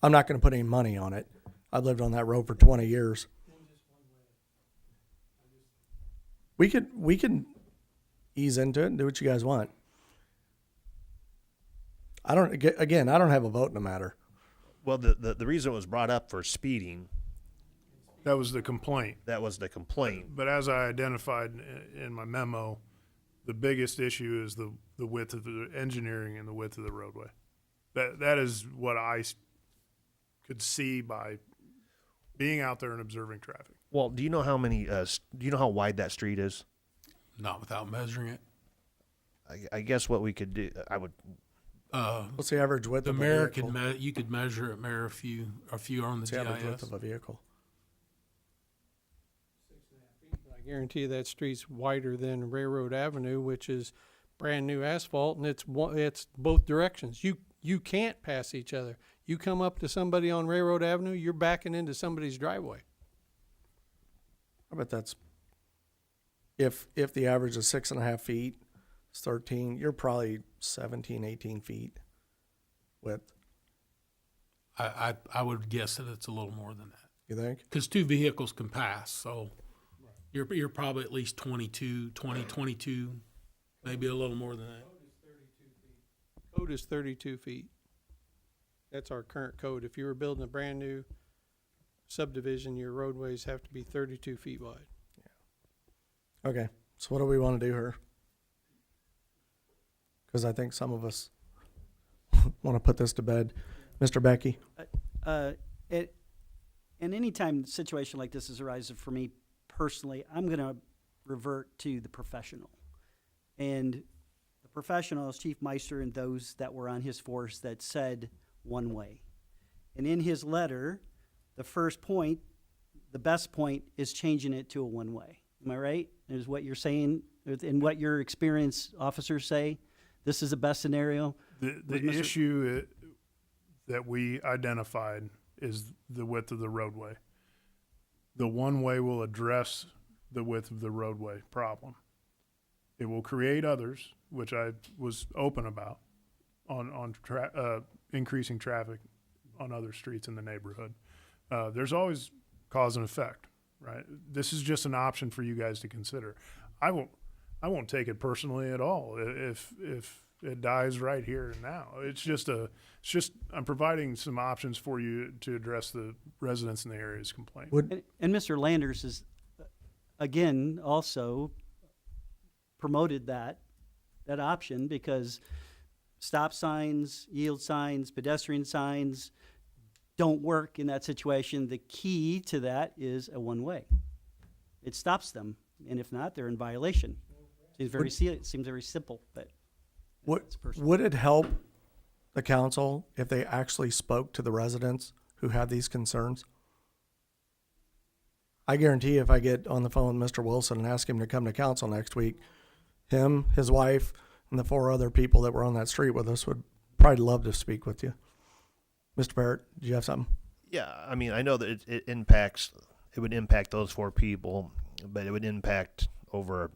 I'm not going to put any money on it. I've lived on that road for 20 years. We could ease into it and do what you guys want. I don't have a vote in the matter. Well, the reason it was brought up for speeding, That was the complaint. that was the complaint. But as I identified in my memo, the biggest issue is the width of the engineering and the width of the roadway. That is what I could see by being out there and observing traffic. Well, do you know how many? Do you know how wide that street is? Not without measuring it. I guess what we could do, I would. What's the average width The of a mayor vehicle? you could measure it, Mayor, if you are on the What's the average width GIS. of a vehicle? I guarantee you that street's wider than Railroad Avenue, which is brand new asphalt, and it's both directions. You can't pass each other. You come up to somebody on Railroad Avenue, you're backing into somebody's driveway. I bet that's, if the average is 6.5 feet, it's 13, you're probably 17, 18 feet width, I would guess that it's a little more than that. you think? Because two vehicles can pass, so You're probably at least 22, maybe a little more than that. Code is 32 feet. That's our current code. If you were building a brand new subdivision, your roadways have to be 32 feet wide. Okay, so what do we want to do here? Because I think some of us want to put this to bed. Mr. Becky? And anytime a situation like this is arises for me personally, I'm going to revert to the professional. And the professional is Chief Meister and those that were on his force that said one way. And in his letter, the first point, the best point, is changing it to a one way. Am I right? Is what you're saying, and what your experienced officers say? This is the best scenario? The issue that we identified is the width of the roadway. The one-way will address the width of the roadway problem. It will create others, which I was open about, on increasing traffic on other streets in the neighborhood. There's always cause and effect, right? This is just an option for you guys to consider. I won't take it personally at all if it dies right here and now. It's just I'm providing some options for you to address the residents in the area's complaint. And Mr. Landers is, again, also promoted that option, because stop signs, yield signs, pedestrian signs don't work in that situation. The key to that is a one-way. It stops them, and if not, they're in violation. Seems very simple, but Would it help the council if they actually spoke to the residents who have these concerns? I guarantee if I get on the phone with Mr. Wilson and ask him to come to council next week, him, his wife, and the 4 other people that were on that street with us would probably love to speak with you. Mr. Barrett, do you have something? Yeah, I mean, I know that it would impact those 4 people, but it would impact over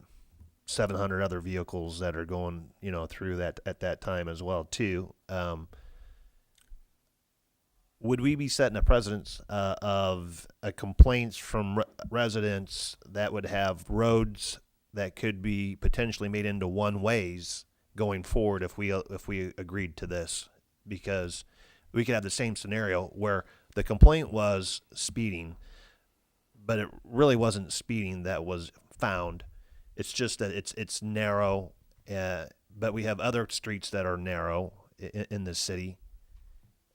700 other vehicles that are going, through that at that time as well too. Would we be setting a precedence of complaints from residents that would have roads that could be potentially made into one ways going forward if we agreed to this? Because we could have the same scenario where the complaint was speeding, but it really wasn't speeding that was found. It's just that it's narrow, but we have other streets that are narrow in the city.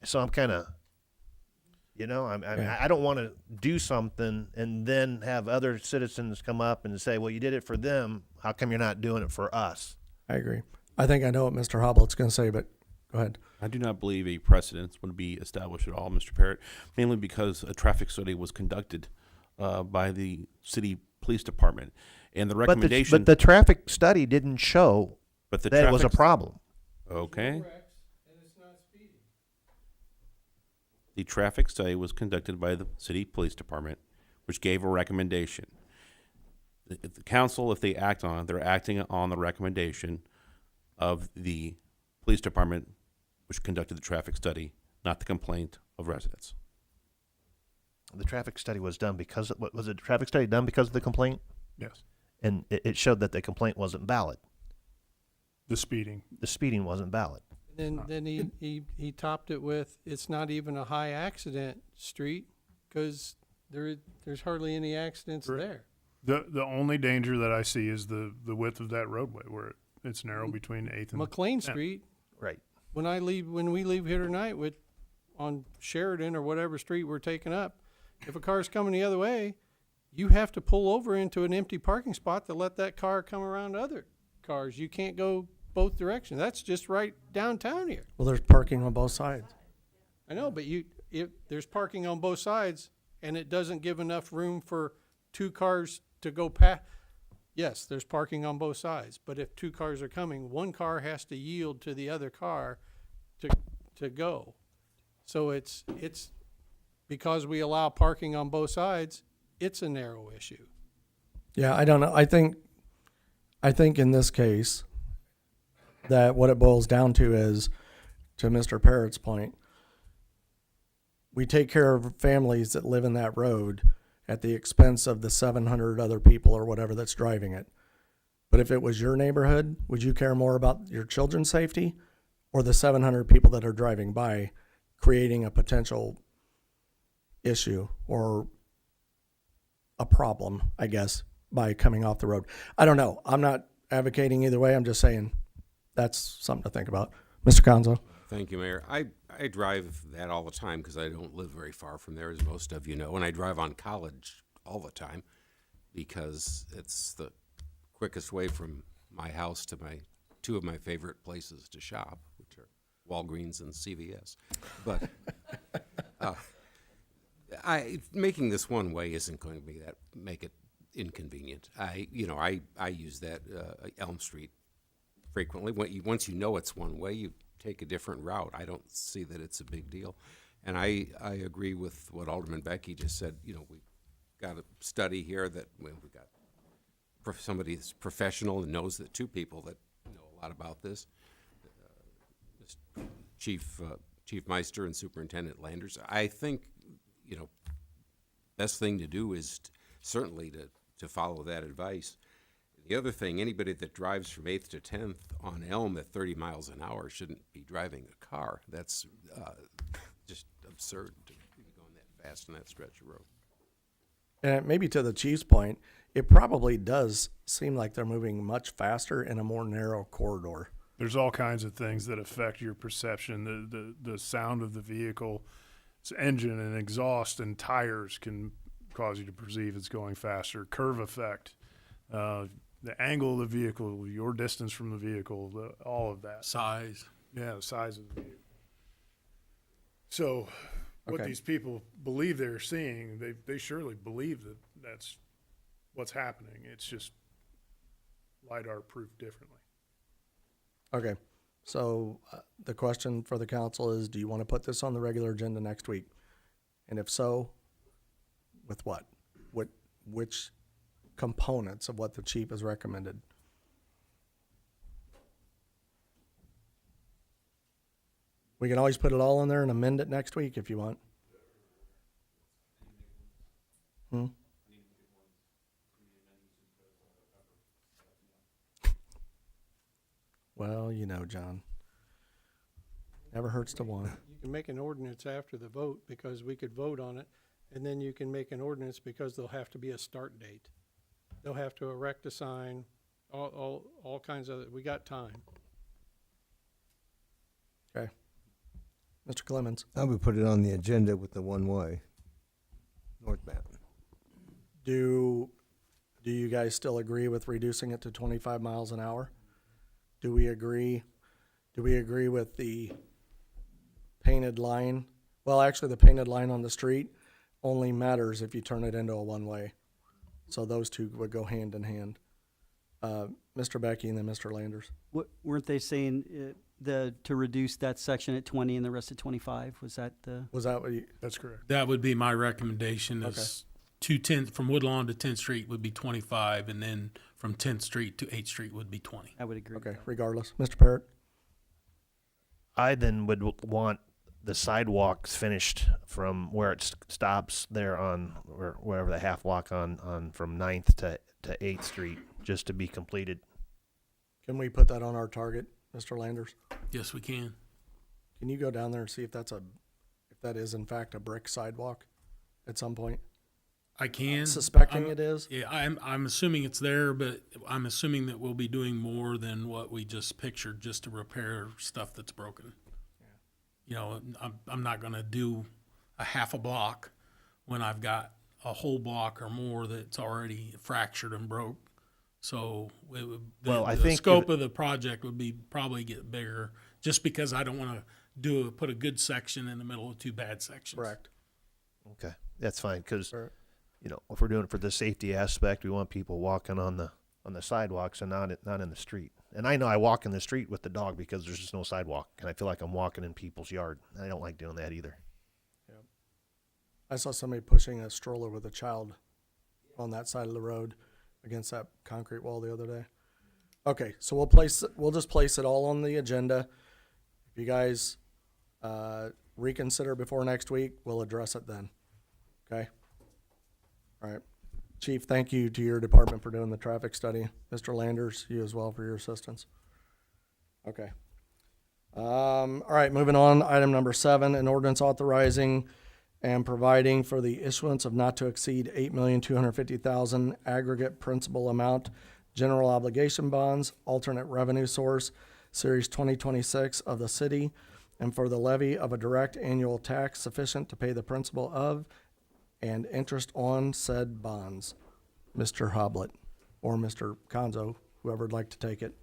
So I'm kind of, I don't want to do something and then have other citizens come up and say, well, you did it for them. How come you're not doing it for us? I agree. I think I know what Mr. Hoblet's going to say, but go ahead. I do not believe a precedent would be established at all, Mr. Parrott, mainly because a traffic study was conducted by the city police department. And the recommendation... But the traffic study didn't show that it was a problem. Okay. The traffic study was conducted by the city police department, which gave a recommendation. The council, if they act on it, they're acting on the recommendation of the police department, which conducted the traffic study, not the complaint of residents. The traffic study was done because was the traffic study done because of the complaint? Yes. And it showed that the complaint wasn't valid. The speeding wasn't valid. Then he topped it with, it's not even a high accident street because there's hardly any accidents there. The only danger that I see is the width of that roadway where it's narrow between 8th and McLean 10th. Street. Right. When we leave here tonight on Sheridan or whatever street we're taking up, if a car's coming the other way, you have to pull over into an empty parking spot to let that car come around other cars. You can't go both directions. That's just right downtown here. Well, there's parking on both sides. I know, but if there's parking on both sides and it doesn't give enough room for 2 cars to go past. Yes, there's parking on both sides, but if 2 cars are coming, 1 car has to yield to the other car to go. So it's because we allow parking on both sides, it's a narrow issue. Yeah, I don't know. I think in this case that what it boils down to is, to Mr. Parrott's point, we take care of families that live in that road, at the expense of the 700 other people or whatever that's driving it. But if it was your neighborhood, would you care more about your children's safety or the 700 people that are driving by creating a potential issue or a problem, I guess, by coming off the road? I don't know. I'm not advocating either way. I'm just saying that's something to think about. Mr. Conzo? Thank you, Mayor. I drive that all the time because I don't live very far from there, as most of you know, and I drive on College all the time because it's the quickest way from my house to two of my favorite places to shop, which are Walgreens and CVS. But making this one way isn't going to make it inconvenient. I use that Elm Street frequently. Once you know it's one way, you take a different route. I don't see that it's a big deal. And I agree with what Alderman Becky just said. We've got a study here that we've got somebody that's professional and knows that two people that know a lot about this, Chief Meister and Superintendent Landers. I think, best thing to do is certainly to follow that advice. The other thing, anybody that drives from 8th to 10th on Elm at 30 miles an hour shouldn't be driving a car. That's just absurd to be going that fast on that stretch of road. And maybe to the chief's point, it probably does seem like they're moving much faster in a more narrow corridor. There's all kinds of things that affect your perception. The sound of the vehicle, its engine and exhaust and tires can cause you to perceive it's going faster. Curve effect, the angle of the vehicle, your distance from the vehicle, all of that. Size. Yeah, the size of the vehicle. So what Okay. these people believe they're seeing, they surely believe that that's what's happening. It's just LiDAR proof differently. Okay, so the question for the council is, do you want to put this on the regular agenda next week? And if so, with what? Which components of what the chief has recommended? We can always put it all in there and amend it next week if you want. Well, John. Never hurts to want. You can make an ordinance after the vote because we could vote on it, and then you can make an ordinance because there'll have to be a start date. They'll have to erect a sign, all kinds of, we got time. Okay. Mr. Clemens, I would put it on the agenda with the one-way northbound. do you guys still agree with reducing it to 25 miles an hour? Do we agree with the painted line? Well, actually, the painted line on the street only matters if you turn it into a one-way. So those two would go hand in hand. Mr. Becky and then Mr. Landers. Weren't they saying to reduce that section at 20 and the rest at 25? Was that what you? That's correct. That would be my recommendation is 210 from Woodlawn to 10th Street would be 25, and then from 10th Street to 8th Street would be 20. I would agree. Okay, regardless. Mr. Parrott? I then would want the sidewalks finished from where it stops there on, or wherever the half block on from 9th to 8th Street, just to be completed. Can we put that on our target, Mr. Landers? Yes, we can. Can you go down there and see if that is in fact a brick sidewalk at some point? I can. Suspecting it is? Yeah, I'm assuming it's there, but I'm assuming that we'll be doing more than what we just pictured just to repair stuff that's broken. Yeah. I'm not going to do a half a block when I've got a whole block or more that's already fractured and broke. So I think the scope of the project would be probably get bigger, just because I don't want to put a good section in the middle of two bad sections. Correct. Okay, that's fine, because if we're doing it for the safety aspect, we want people walking on the sidewalks and not in the street. And I know I walk in the street with the dog because there's just no sidewalk, and I feel like I'm walking in people's yard. And I don't like doing that either. Yeah. I saw somebody pushing a stroller with a child on that side of the road against that concrete wall the other day. Okay, so we'll just place it all on the agenda. If you guys reconsider before next week, we'll address it then. Okay? All right. Chief, thank you to your department for doing the traffic study. Mr. Landers, you as well for your assistance. Okay. All right, moving on. Item number 7, an ordinance authorizing and providing for the issuance of not to exceed $8,250,000 aggregate principal amount general obligation bonds, alternate revenue source, Series 2026 of the city, and for the levy of a direct annual tax sufficient to pay the principal of and interest on said bonds. Mr. Hoblet, or Mr. Conzo, whoever would like to take it.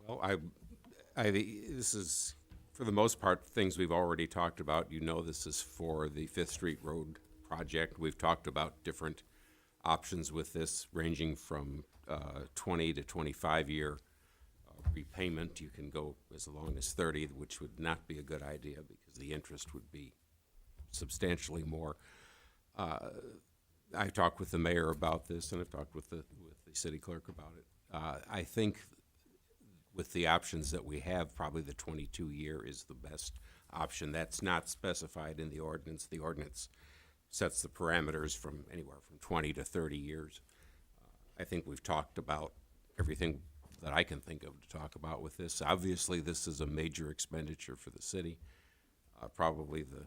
Well, this is, for the most part, things we've already talked about. You know, this is for the Fifth Street Road project. We've talked about different options with this, ranging from 20 to 25-year repayment. You can go as long as 30, which would not be a good idea because the interest would be substantially more. I talked with the mayor about this, and I've talked with the city clerk about it. I think with the options that we have, probably the 22-year is the best option. That's not specified in the ordinance. The ordinance sets the parameters from anywhere from 20 to 30 years. I think we've talked about everything that I can think of to talk about with this. Obviously, this is a major expenditure for the city. Probably the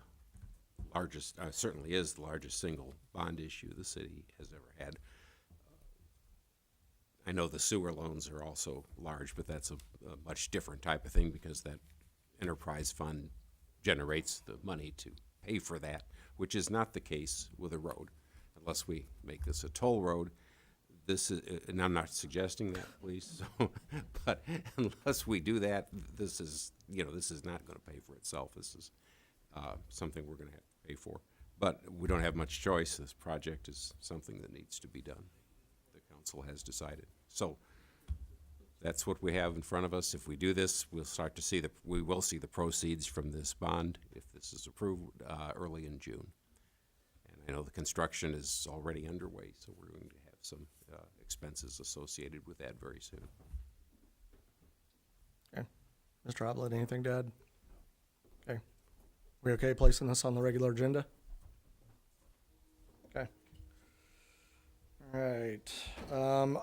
largest, certainly is the largest single bond issue the city has ever had. I know the sewer loans are also large, but that's a much different type of thing because that enterprise fund generates the money to pay for that, which is not the case with a road. Unless we make this a toll road, this is, and I'm not suggesting that, please, so, but unless we do that, this is, this is not going to pay for itself. This is something we're going to have to pay for. But we don't have much choice. This project is something that needs to be done. The council has decided. So that's what we have in front of us. If we do this, we'll start to see we will see the proceeds from this bond if this is approved early in June. And I know the construction is already underway, so we're going to have some expenses associated with that very soon. Okay. Mr. Hoblet, anything to add? Okay. We okay placing this on the regular agenda? Okay. All right.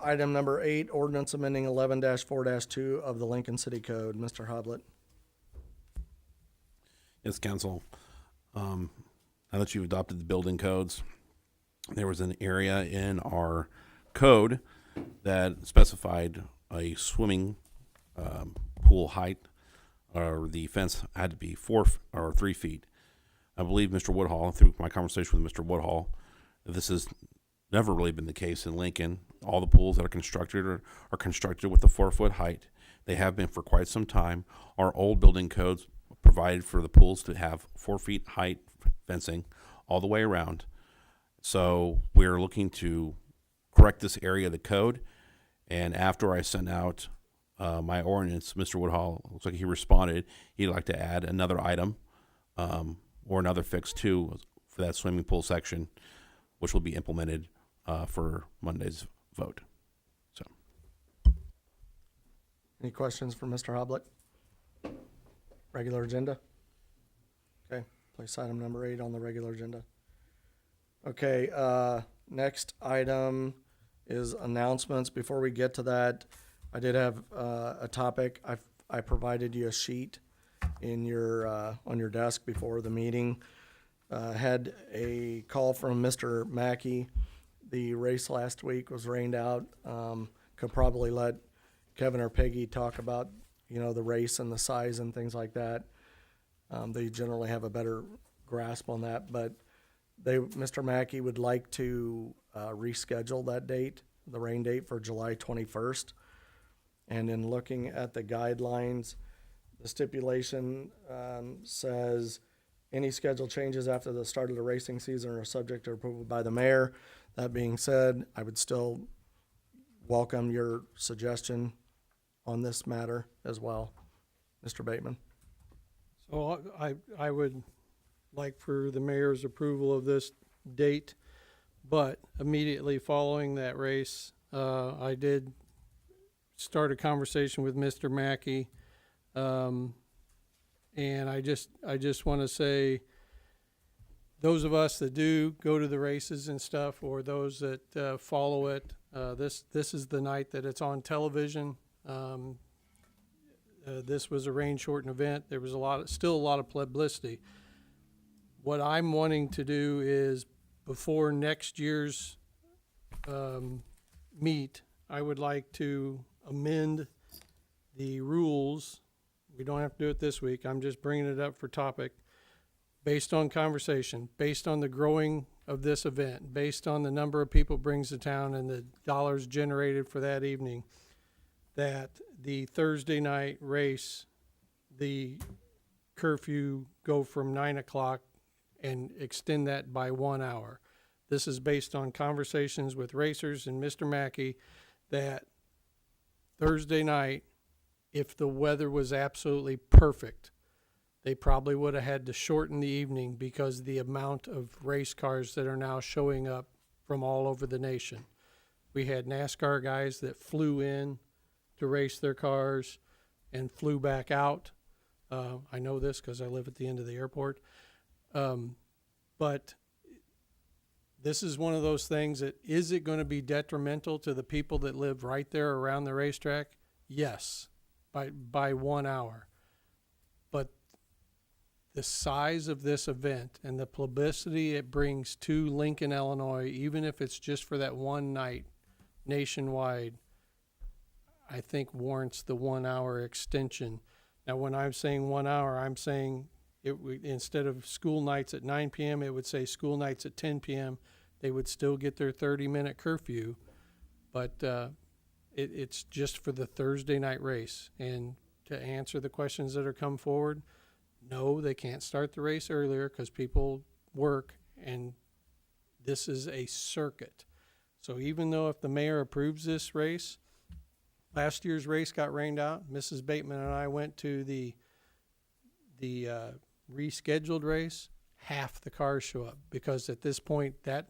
Item number 8, ordinance amending 11-4-2 of the Lincoln City Code. Mr. Hoblet. Yes, council. Now that you've adopted the building codes, there was an area in our code that specified a swimming pool height, or the fence had to be 4 or 3 feet. I believe Mr. Woodhall, through my conversation with Mr. Woodhall, this has never really been the case in Lincoln. All the pools that are constructed are constructed with a 4-foot height. They have been for quite some time. Our old building codes provided for the pools to have 4 feet height fencing all the way around. So we're looking to correct this area of the code. And after I sent out my ordinance, Mr. Woodhall, looks like he responded. He'd like to add another item or another fix too for that swimming pool section, which will be implemented for Monday's vote. So, Any questions for Mr. Hoblet? Regular agenda? Okay, place item number 8 on the regular agenda. Okay, next item is announcements. Before we get to that, I did have a topic. I provided you a sheet in your on your desk before the meeting. Had a call from Mr. Mackey. The race last week was rained out. Could probably let Kevin or Peggy talk about, the race and the size and things like that. They generally have a better grasp on that, but Mr. Mackey would like to reschedule that date, the rain date, for July 21st. And in looking at the guidelines, the stipulation says any schedule changes after the start of the racing season are subject to approval by the mayor. That being said, I would still welcome your suggestion on this matter as well. Mr. Bateman. So I would like for the mayor's approval of this date, but immediately following that race, I did start a conversation with Mr. Mackey, and I just want to say, those of us that do go to the races and stuff, or those that follow it, this is the night that it's on television. This was a rain shortened event. There was still a lot of publicity. What I'm wanting to do is, before next year's meet, I would like to amend the rules. We don't have to do it this week. I'm just bringing it up for topic. Based on conversation, based on the growing of this event, based on the number of people it brings to town and the dollars generated for that evening, that the Thursday night race, the curfew go from 9 o'clock and extend that by 1 hour. This is based on conversations with racers and Mr. Mackey, that Thursday night, if the weather was absolutely perfect, they probably would have had to shorten the evening because of the amount of race cars that are now showing up from all over the nation. We had NASCAR guys that flew in to race their cars and flew back out. I know this because I live at the end of the airport. But this is one of those things that, is it going to be detrimental to the people that live right there around the racetrack? Yes, by 1 hour. But the size of this event and the publicity it brings to Lincoln, Illinois, even if it's just for that one night nationwide, I think warrants the 1 hour extension. Now, when I'm saying 1 hour, I'm saying instead of school nights at 9 p.m., it would say school nights at 10 p.m. They would still get their 30-minute curfew, but it's just for the Thursday night race. And to answer the questions that are come forward, no, they can't start the race earlier because people work, and this is a circuit. So even though if the mayor approves this race, last year's race got rained out. Mrs. Bateman and I went to the rescheduled race. Half the cars show up because at this point that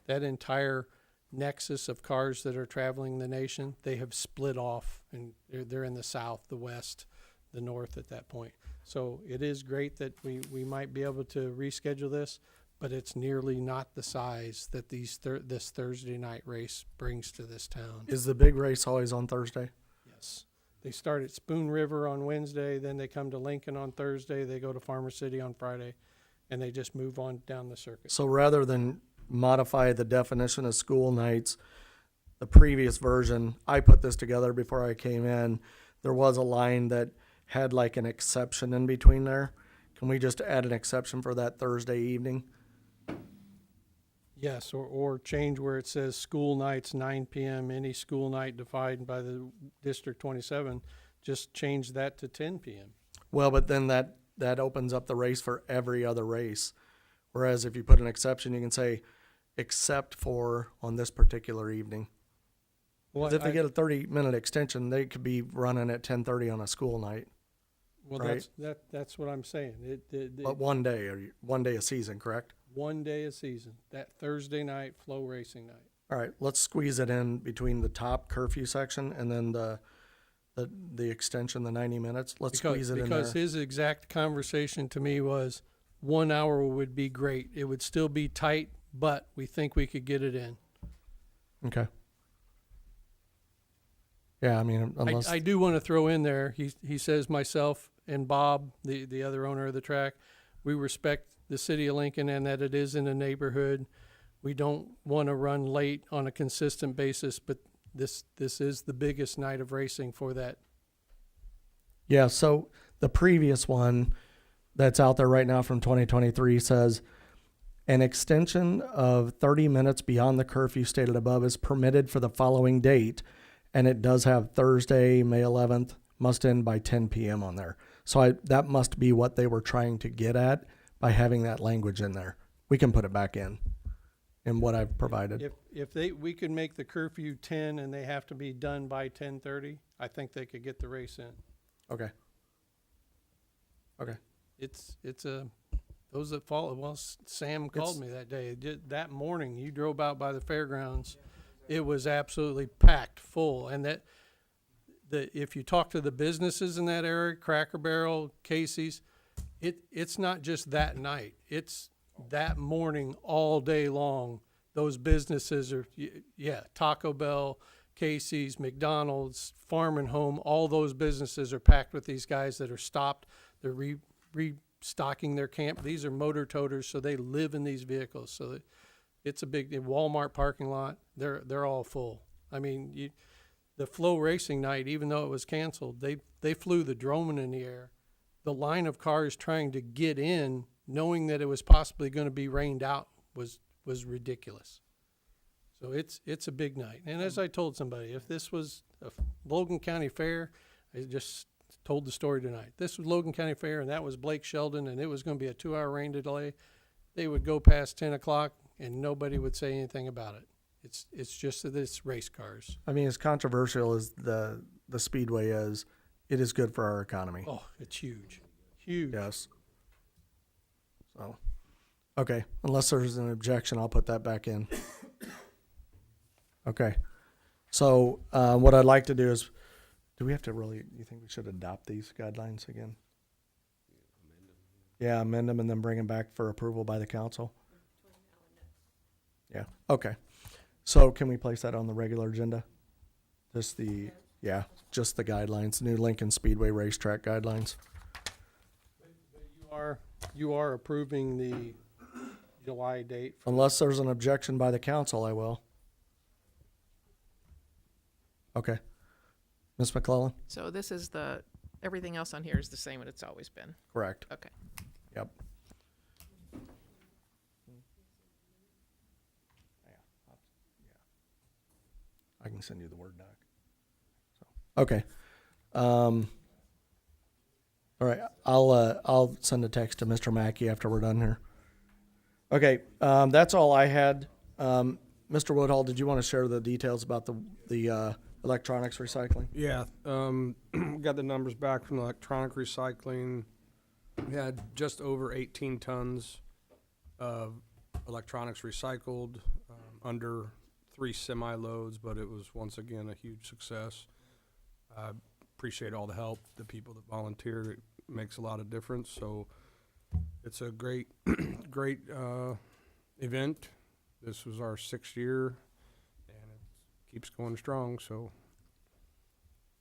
entire nexus of cars that are traveling the nation, they have split off, and they're in the south, the west, the north at that point. So it is great that we might be able to reschedule this, but it's nearly not the size that this Thursday night race brings to this town. Is the big race always on Thursday? Yes. They start at Spoon River on Wednesday, then they come to Lincoln on Thursday, they go to Farmer City on Friday, and they just move on down the circuit. So rather than modify the definition of school nights, the previous version, I put this together before I came in, there was a line that had like an exception in between there. Can we just add an exception for that Thursday evening? Yes, or change where it says school nights 9 p.m., any school night defined by the District 27, just change that to 10 p.m. Well, but then that opens up the race for every other race. Whereas if you put an exception, you can say, except for on this particular evening. Well, 'Cause if they get a 30-minute extension, they could be running at 10:30 on a school night. Well, right? that's what I'm saying. But one day a season, correct? 1 day a season, that Thursday night flow racing night. All right, let's squeeze it in between the top curfew section and then the extension, the 90 minutes. Let's squeeze it in there. Because his exact conversation to me was 1 hour would be great. It would still be tight, but we think we could get it in. Okay. Yeah, I mean, unless I do want to throw in there, he says myself and Bob, the other owner of the track, we respect the city of Lincoln and that it is in a neighborhood. We don't want to run late on a consistent basis, but this is the biggest night of racing for that. Yeah, so the previous one that's out there right now from 2023 says an extension of 30 minutes beyond the curfew stated above is permitted for the following date, and it does have Thursday, May 11th, must end by 10 p.m. on there. So that must be what they were trying to get at by having that language in there. We can put it back in what I've provided. If we could make the curfew 10 and they have to be done by 10:30, I think they could get the race in. Okay. It's those that follow. Well, Sam called me that day. That morning, you drove out by the fairgrounds. It was absolutely packed full, and if you talk to the businesses in that area, Cracker Barrel, Casey's, it's not just that night. It's that morning, all day long, those businesses are, yeah, Taco Bell, Casey's, McDonald's, Farm and Home, all those businesses are packed with these guys that are stopped. They're restocking their camp. These are motor toters, so they live in these vehicles. So that it's a big Walmart parking lot. They're all full. I mean, the Flow Racing night, even though it was canceled, they flew the drone in the air. The line of cars trying to get in, knowing that it was possibly going to be rained out, was ridiculous. So it's a big night. And as I told somebody, if this was a Logan County Fair, I just told the story tonight. This was Logan County Fair, and that was Blake Sheldon, and it was going to be a 2-hour rain delay. They would go past 10 o'clock, and nobody would say anything about it. It's just that it's race cars. I mean, as controversial as the Speedway is, it is good for our economy. Oh, it's huge. Huge. Yes. So, okay. Unless there's an objection, I'll put that back in. Okay. So, what I'd like to do is, do we have to really, you think we should adopt these guidelines again? Yeah, amend them and then bring them back for approval by the council? Yeah, okay. So can we place that on the regular agenda? Just the guidelines, new Lincoln Speedway racetrack guidelines. You are approving the July date. Unless there's an objection by the council, I will. Okay. Ms. McClellan? So this is everything else on here is the same as it's always been. Correct. Okay. Yep. I can send you the Word doc. So, okay. All right. I'll send a text to Mr. Mackey after we're done here. Okay. That's all I had. Mr. Woodhull, did you want to share the details about the electronics recycling? Yeah, got the numbers back from electronic recycling. We had just over 18 tons of electronics recycled, under 3 semi-loads, but it was once again a huge success. I appreciate all the help, the people that volunteered. It makes a lot of difference. So it's a great, great event. This was our 6th year, and it keeps going strong. So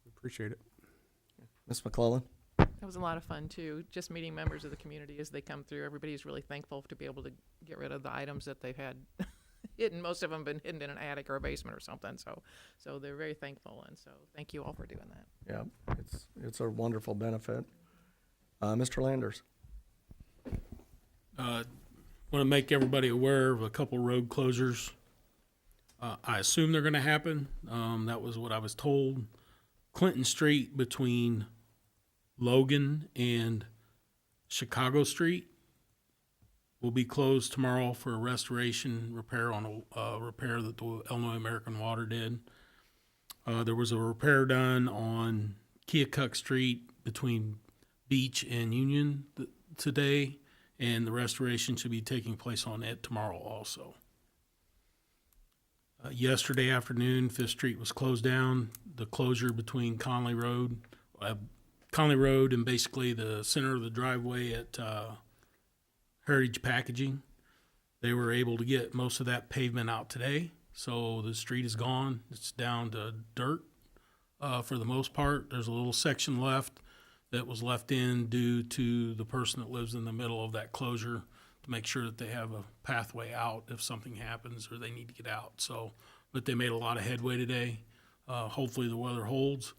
we appreciate it. Ms. McClellan? That was a lot of fun too. Just meeting members of the community as they come through. Everybody's really thankful to be able to get rid of the items that they've had hidden. Most of them been hidden in an attic or a basement or something. So they're very thankful, and so thank you all for doing that. Yeah, it's a wonderful benefit. Mr. Landers? Want to make everybody aware of a couple road closures. I assume they're going to happen. That was what I was told. Clinton Street between Logan and Chicago Street will be closed tomorrow for a restoration repair on a repair that the Illinois American Water did. There was a repair done on Keokuk Street between Beach and Union today, and the restoration should be taking place on it tomorrow also. Yesterday afternoon, 5th Street was closed down. The closure between Conley Road and basically the center of the driveway at Heritage Packaging. They were able to get most of that pavement out today, so the street is gone. It's down to dirt for the most part. There's a little section left that was left in due to the person that lives in the middle of that closure to make sure that they have a pathway out if something happens or they need to get out. So, but they made a lot of headway today. Hopefully the weather holds.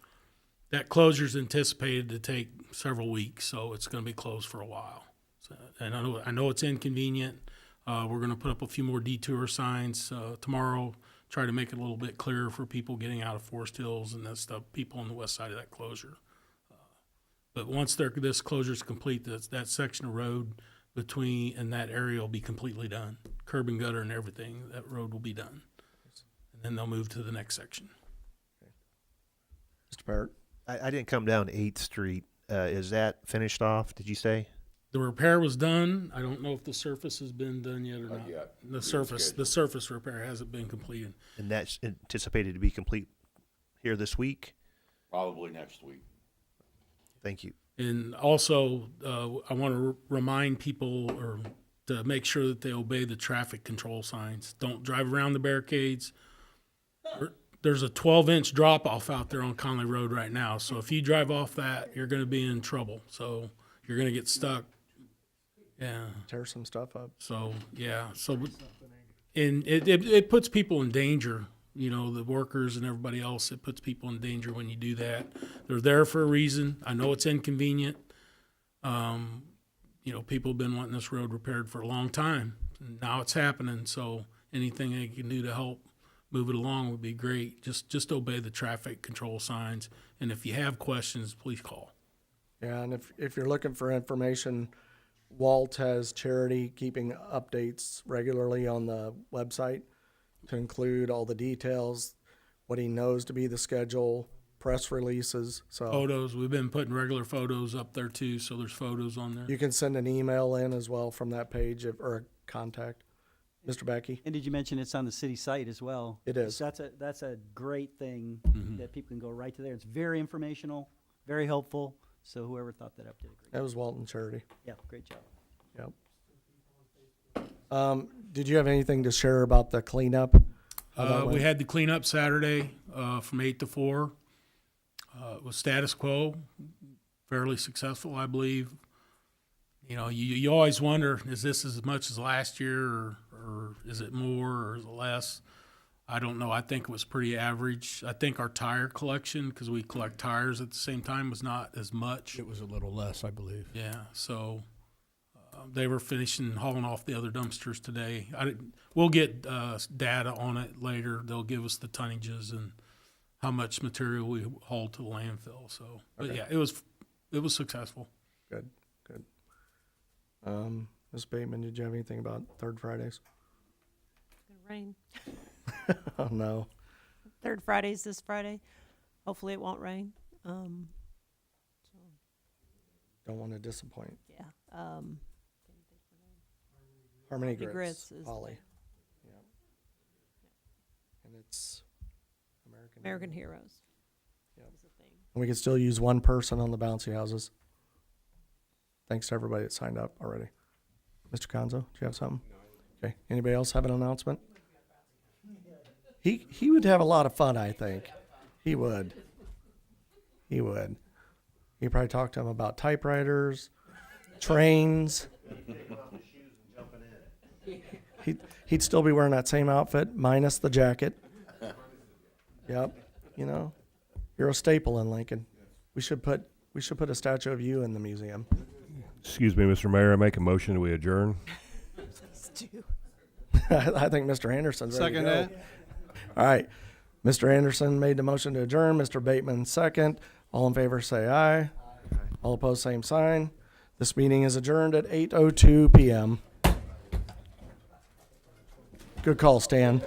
That closure is anticipated to take several weeks, so it's going to be closed for a while. So, and I know it's inconvenient. We're going to put up a few more detour signs tomorrow, try to make it a little bit clearer for people getting out of Forest Hills and that stuff, people on the west side of that closure. But once this closure is complete, that section of road between and that area will be completely done. Curb and gutter and everything, that road will be done. And then they'll move to the next section. Mr. Parrott? I didn't come down 8th Street. Is that finished off, did you say? The repair was done. I don't know if the surface has been done yet or not. yet. The surface repair hasn't been completed. And that's anticipated to be complete here this week? Probably next week. Thank you. And also, I want to remind people or to make sure that they obey the traffic control signs. Don't drive around the barricades. There's a 12-inch drop off out there on Conley Road right now. So if you drive off that, you're going to be in trouble. So you're going to get stuck. Yeah. Tear some stuff up. So, yeah. So, and it puts people in danger, you know, the workers and everybody else. It puts people in danger when you do that. They're there for a reason. I know it's inconvenient. You know, people have been wanting this road repaired for a long time. Now it's happening. So anything they can do to help move it along would be great. Just obey the traffic control signs. And if you have questions, please call. Yeah, and if you're looking for information, Walt has Charity keeping updates regularly on the website to include all the details, what he knows to be the schedule, press releases. So Photos, we've been putting regular photos up there too, so there's photos on there. you can send an email in as well from that page or a contact. Mr. Becky? And did you mention it's on the city site as well? It is. That's a great thing that people can go right to there. It's very informational, very helpful. So whoever thought that up did a great That was Walton Charity. Yeah, great job. Yep. Did you have anything to share about the cleanup? How that We went? had the cleanup Saturday from 8 to 4. It was status quo, fairly successful, I believe. You know, you always wonder, is this as much as last year, or is it more, or is it less? I don't know. I think it was pretty average. I think our tire collection, because we collect tires at the same time, was not as much. It was a little less, I believe. Yeah, so they were finishing hauling off the other dumpsters today. We'll get data on it later. They'll give us the tonnages and how much material we hauled to the landfill. So, but Okay. yeah, it was successful. Good, good. Ms. Bateman, did you have anything about Third Fridays? Rain. Oh, no. Third Friday's this Friday. Hopefully it won't rain. Don't want to disappoint. Yeah. Harmony The Grits, Grits is Holly. Yep. And it's American Heroes. Yep. Is the thing. And we can still use one person on the bouncy houses. Thanks to everybody that signed up already. Mr. Conzo, do you have something? Okay. Anybody else have an announcement? He would have a lot of fun, I think. He would. He would. You probably talk to him about typewriters, trains. He'd still be wearing that same outfit minus the jacket. Yep. You know, you're a staple in Lincoln. We should put a statue of you in the museum. Excuse me, Mr. Mayor, I make a motion we adjourn. I think Mr. Anderson's ready to Second go. that. All right. Mr. Anderson made the motion to adjourn. Mr. Bateman second. All in favor say aye. All opposed, same sign. This meeting is adjourned at 8:02 p.m. Good call, Stan.